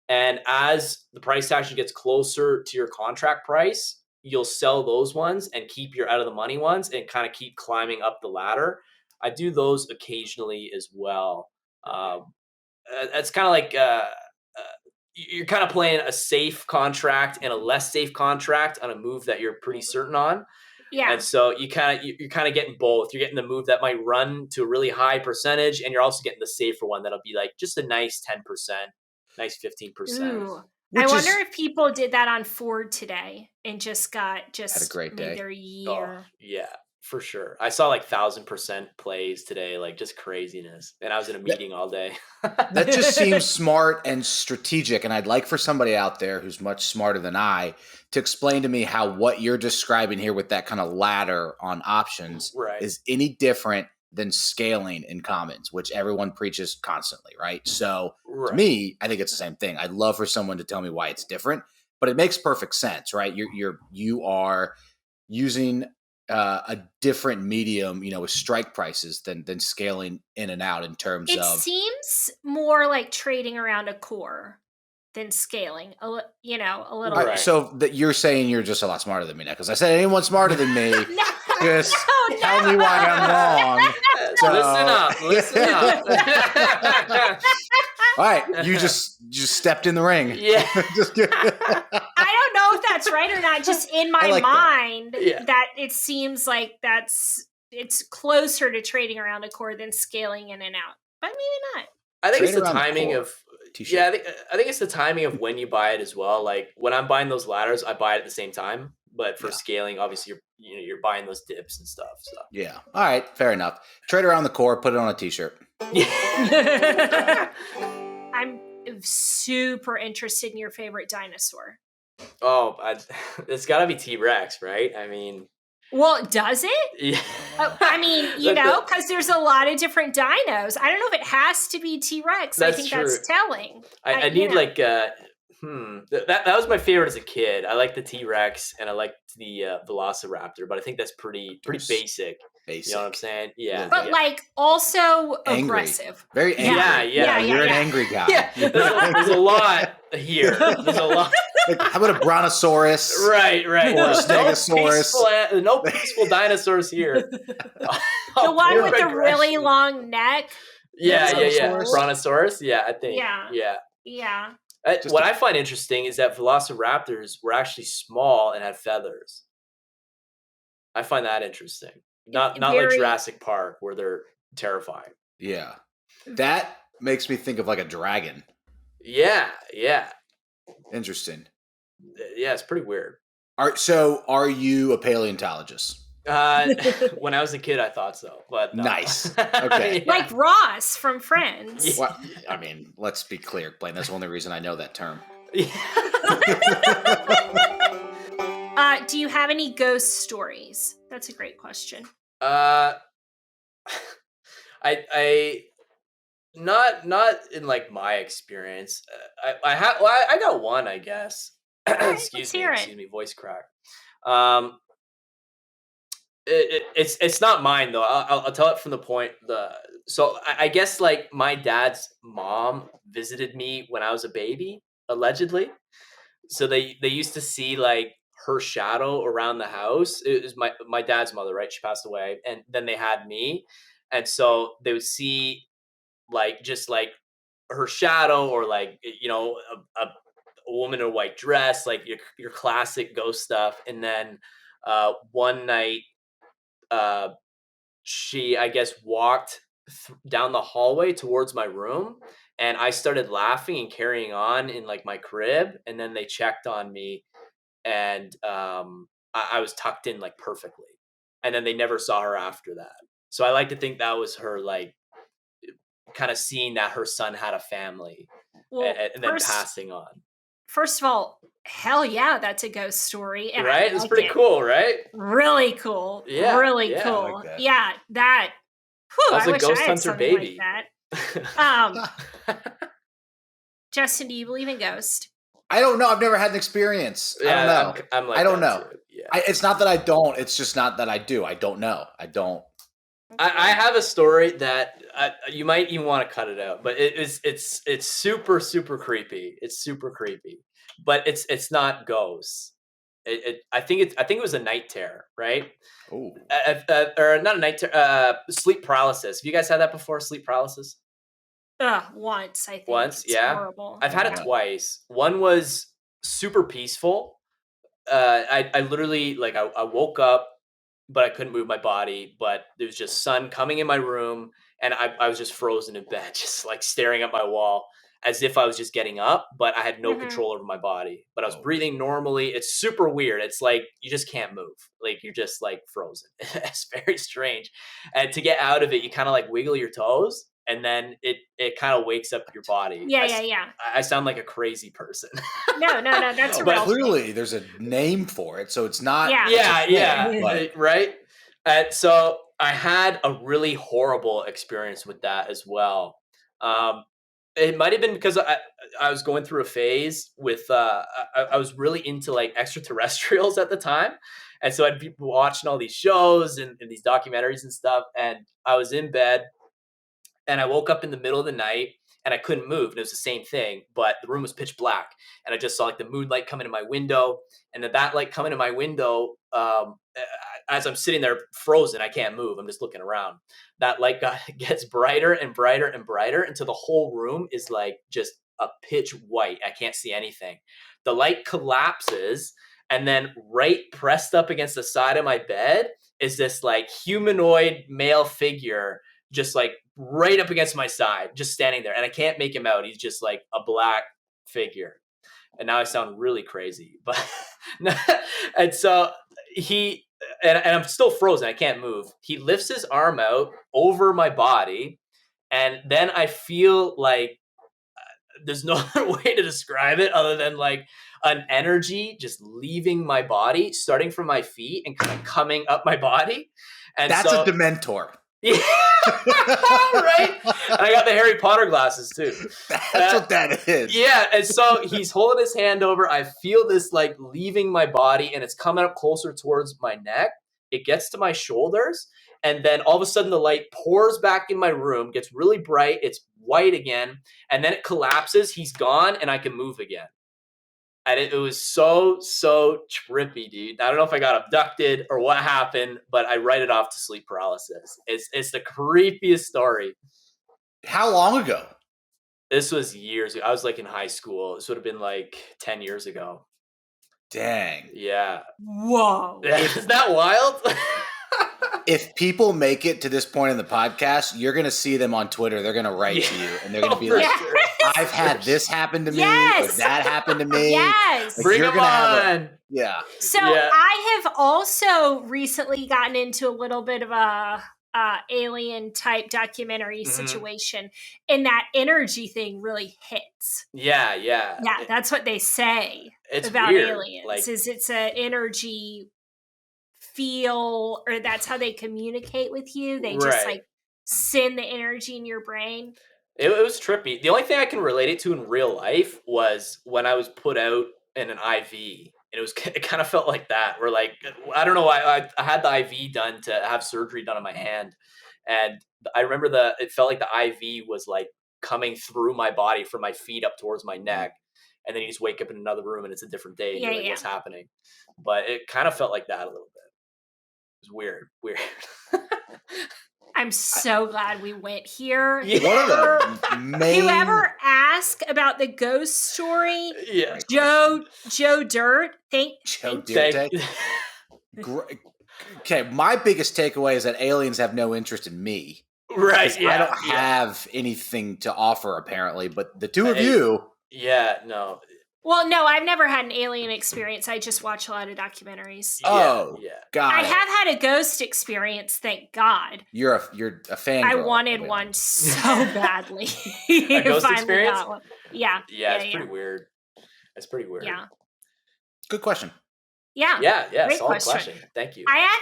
And as the price action gets closer to your contract price, you'll sell those ones and keep your out of the money ones and kind of keep climbing up the ladder. I do those occasionally as well. It's kind of like you're kind of playing a safe contract and a less safe contract on a move that you're pretty certain on. Yeah. And so you're kind of getting both. You're getting the move that might run to a really high percentage, and you're also getting the safer one that'll be just a nice 10%, nice 15%. Ooh. I wonder if people did that on Ford today and had a great day. Their year. Oh, yeah. For sure. I saw like 1,000% plays today, like just craziness. And I was in a meeting all day. That just seems smart and strategic. And I'd like for somebody out there who's much smarter than I to explain to me how what you're describing here with that kind of ladder on options Right. is any different than scaling in commons, which everyone preaches constantly, right? So to me, I think it's the same thing. I'd love for someone to tell me why it's different, but it makes perfect sense, right? You are using a different medium, with strike prices than scaling in and out in terms It of. seems more like trading around a core than scaling. A little Right. bit. So that you're saying you're just a lot smarter than me now, because I said anyone smarter than me, just tell me why I'm wrong. Listen up. All right, you just stepped in the ring. Yeah. I don't know if that's right or not. Just in my mind, that it seems like it's closer to trading around a core than scaling in and out, but maybe not. I think it's the timing of t-shirt. Yeah, I think it's the timing of when you buy it as well. Like when I'm buying those ladders, I buy it at the same time. But for scaling, obviously you're buying those dips and stuff. So yeah, all right, fair enough. Trade around the core, put it on a t-shirt. I'm super interested in your favorite dinosaur. Oh, it's got to be T-Rex, right? I mean, well, does it? Yeah. I mean, because there's a lot of different dinos. I don't know if it has to be T-Rex. I think true. That's telling. I need like that was my favorite as a kid. I like the T-Rex and I like the Velociraptor, but I think that's pretty basic. You know what I'm saying? Yeah. But like also angry. Aggressive. Very angry. Yeah. You're an angry guy. Yeah. There's a lot here. There's a lot. Like, how about a brontosaurus? Right. Or a stegosaurus? No peaceful dinosaurs here. The one with the really long neck. Yeah. Brontosaurus. Yeah, I think. Yeah. What I find interesting is that velociraptors were actually small and had feathers. I find that interesting. Not like Jurassic Park where they're terrifying. Yeah. That makes me think of like a dragon. Yeah. Interesting. Yeah, it's pretty weird. Are you a paleontologist? When I was a kid, I thought so. But no. Nice. Okay. Like Ross from Friends. Well, I mean, let's be clear, Blaine. That's the only reason I know that term. Do you have any ghost stories? That's a great question. I not in like my experience. I got one, I guess. Excuse me, voice crack. It's not mine though. I'll tell it from the point. So I guess like my dad's mom visited me when I was a baby, allegedly. So they used to see like her shadow around the house. It was my dad's mother, right? She passed away, and then they had me, and so they would see like just like her shadow, or like a woman in a white dress, like your classic ghost stuff. And then one night, she, I guess, walked down the hallway towards my room, and I started laughing and carrying on in like my crib, and then they checked on me, and I was tucked in like perfectly, and then they never saw her after that. So I like to think that was her like kind of seeing that her son had a family, and then passing on. First of all, hell yeah, that's a ghost story. And right? It's pretty cool, right? Really cool. Yeah. Really cool. I like that. Yeah, that. Whew, I was a ghost I hunter baby. Like that. Justin, do you believe in ghosts? I don't know. I've never had an experience. I don't know. I'm like I don't know. Yeah. It's not that I don't. It's just not that I do. I don't know. I don't. I have a story that you might even want to cut it out, but it's super creepy. It's super creepy, but it's not ghosts. I think it was a night terror, right? Oh, or not a night terror. Sleep paralysis. Have you guys had that before? Sleep paralysis? Once, I think. Once, it's yeah. Horrible. I've had it twice. One was super peaceful. I literally like I woke up, but I couldn't move my body. But there was just sun coming in my room, and I was just frozen in bed, just like staring at my wall. as if I was just getting up, but I had no Mhm. control over my body. But I was Oh. breathing normally. It's super weird. It's like you just can't move. Like you're just like frozen. It's very strange. And to get out of it, you kind of like wiggle your toes, and then it kind of wakes up your body. Yeah. I sound like a crazy person. No, that's a But real clearly, thing. there's a name for it, so it's not. Yeah. it's a Yeah, thing, yeah, but- right. So I had a really horrible experience with that as well. It might have been because I was going through a phase with I was really into like extraterrestrials at the time, and so I'd be watching all these shows and these documentaries and stuff, and I was in bed and I woke up in the middle of the night and I couldn't move. And it was the same thing, but the room was pitch black. And I just saw like the moonlight come into my window. And then that light coming in my window, as I'm sitting there frozen, I can't move. I'm just looking around. That light gets brighter and brighter and brighter until the whole room is like just a pitch white. I can't see anything. The light collapses. And then right pressed up against the side of my bed is this like humanoid male figure just like right up against my side, just standing there. And I can't make him out. He's just like a black figure. And now I sound really crazy. But and so and I'm still frozen. I can't move. He lifts his arm out over my body. And then I feel like there's no other way to describe it other than like an energy just leaving my body, starting from my feet and kind of coming up my body. And That's a Dementor. Yeah, right. And I got the Harry Potter glasses too. That's what that is. Yeah, and so he's holding his hand over. I feel this like leaving my body, and it's coming up closer towards my neck. It gets to my shoulders, and then all of a sudden the light pours back in my room, gets really bright. It's white again, and then it collapses. He's gone, and I can move again. And it was so trippy, dude. I don't know if I got abducted or what happened, but I write it off to sleep paralysis. It's the creepiest story. How long ago? This was years ago. I was like in high school. This would have been like 10 years ago. Dang. Yeah. Whoa. Isn't that wild? If people make it to this point in the podcast, you're going to see them on Twitter. They're going to write to you, and they're going to be like, sure. I've had this happen to me, Yes. or that happened to me. Yes. Like, Bring you're them gonna have on. Yeah. So Yeah. I have also recently gotten into a little bit of a alien type documentary situation, and that energy thing really hits. Yeah. Yeah, that's what they say It's about weird. aliens. Like, Is it's an energy feel, or that's how they communicate with you. They just Right. like send the energy in your brain. it was trippy. The only thing I can relate it to in real life was when I was put out in an IV. And it kind of felt like that. Where like, I don't know why I had the IV done to have surgery done on my hand. And I remember it felt like the IV was like coming through my body from my feet up towards my neck. And then you just wake up in another room and it's a different day. And you're like, what's happening? But it kind of felt like that a little bit. It was weird. I'm so glad we went here. Yeah. One of the main... Whoever asked about the ghost story, Yeah. Joe Dirt, Joe Dirt. Okay, my biggest takeaway is that aliens have no interest in me. Right. Yeah. I don't have anything to offer, apparently, but the two of you... Yeah, no. Well, no, I've never had an alien experience. I just watch a lot of documentaries. Oh, yeah. God. I have had a ghost experience, thank God. You're a fan. I wanted one so badly. A ghost Finally experience? got one. Yeah. Yeah, it's pretty weird. It's pretty weird. Yeah. Good question. Yeah. Yeah. Great Solid question. Thank you. I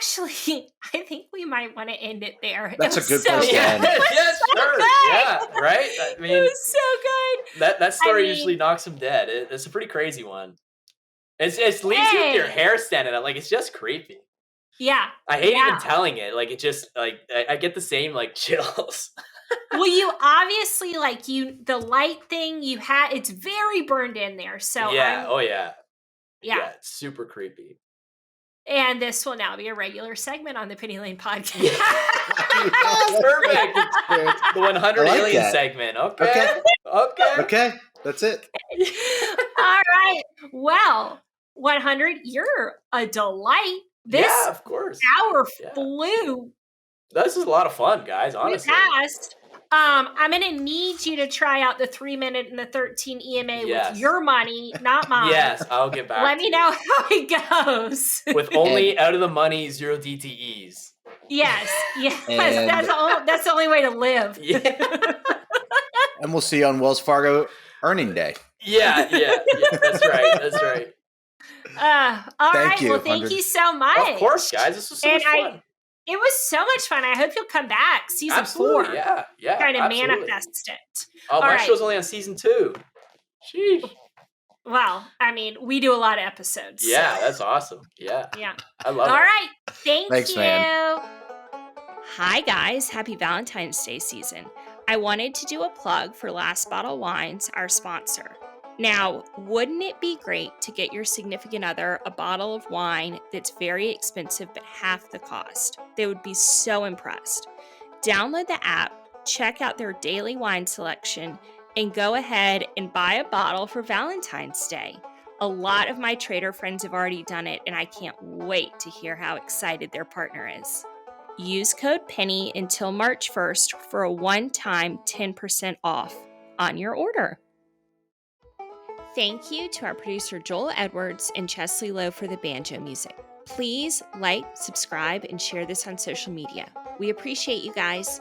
think we might want to end it there. That's It a good was so place to good. end. Yeah, It was so sure. good. Yeah, right? I mean, it was so good. that story I mean- usually knocks them dead. It's a pretty crazy one. It's leaves you with your hair standing up. Like, it's just creepy. Yeah. I hate Yeah. even telling it. Like, it just, like, I get the same, like, chills. Well, you obviously the light thing you had, it's very burned in there. So yeah. Oh, yeah. yeah. It's super creepy. And this will now be a regular segment on the Penny Lane podcast. Perfect. The 100 I like alien that. segment. Okay. Okay, that's it. All right. Well, 100, you're a delight. This Yeah, of course. hour Yeah. flew This is a lot of fun, guys, honestly. past. I'm going to need you to try out the 3-minute and the 13 EMA Yes. with your money, not mine. Yes, I'll get back Let to me you. know how it goes. With only out of the money 0 DTEs. Yes. And- That's the only way to live. Yeah. And we'll see you on Wells Fargo earning day. Yeah. That's right. All right. Thank you, Well, thank 100. you so much. Of course, guys. This was so much fun. It was so much fun. I hope you'll come back. Season Absolutely, 4. yeah. Trying to absolutely. manifest it. Oh, my right. show's only on season 2. Sheesh. Well, I mean, we do a lot of episodes. Yeah, so. that's awesome. Yeah. All I love it. right. Thanks, you. Man. Hi, guys. Happy Valentine's Day season. I wanted to do a plug for Last Bottle Wines, our sponsor. Now, wouldn't it be great to get your significant other a bottle of wine that's very expensive but half the cost? They would be so impressed. Download the app, check out their daily wine selection, and go ahead and buy a bottle for Valentine's Day. A lot of my trader friends have already done it, and I can't wait to hear how excited their partner is. Use code PENNY until March 1st for a one-time 10% off on your order. Thank you to our producer Joel Edwards and Chesley Lowe for the banjo music. Please like, subscribe, and share this on social media. We appreciate you guys.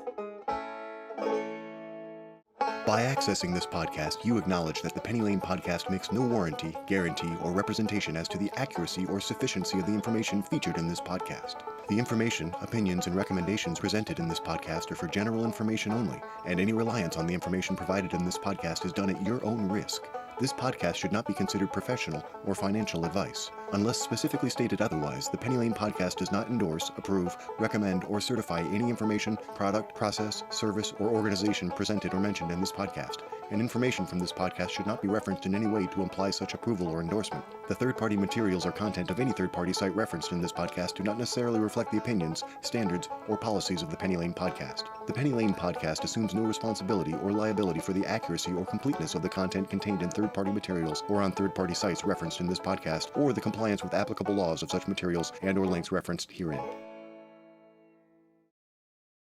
By accessing this podcast, you acknowledge that the Penny Lane podcast makes no warranty, guarantee, or representation as to the accuracy or sufficiency of the information featured in this podcast. The information, opinions, and recommendations presented in this podcast are for general information only, and any reliance on the information provided in this podcast is done at your own risk. This podcast should not be considered professional or financial advice. Unless specifically stated otherwise, the Penny Lane podcast does not endorse, approve, recommend, or certify any information, product, process, service, or organization presented or mentioned in this podcast. And information from this podcast should not be referenced in any way to imply such approval or endorsement. The third-party materials or content of any third-party site referenced in this podcast do not necessarily reflect the opinions, standards, or policies of the Penny Lane podcast. The Penny Lane podcast assumes no responsibility or liability for the accuracy or completeness of the content contained in third-party materials or on third-party sites referenced in this podcast, or the compliance with applicable laws of such materials and/or links referenced herein.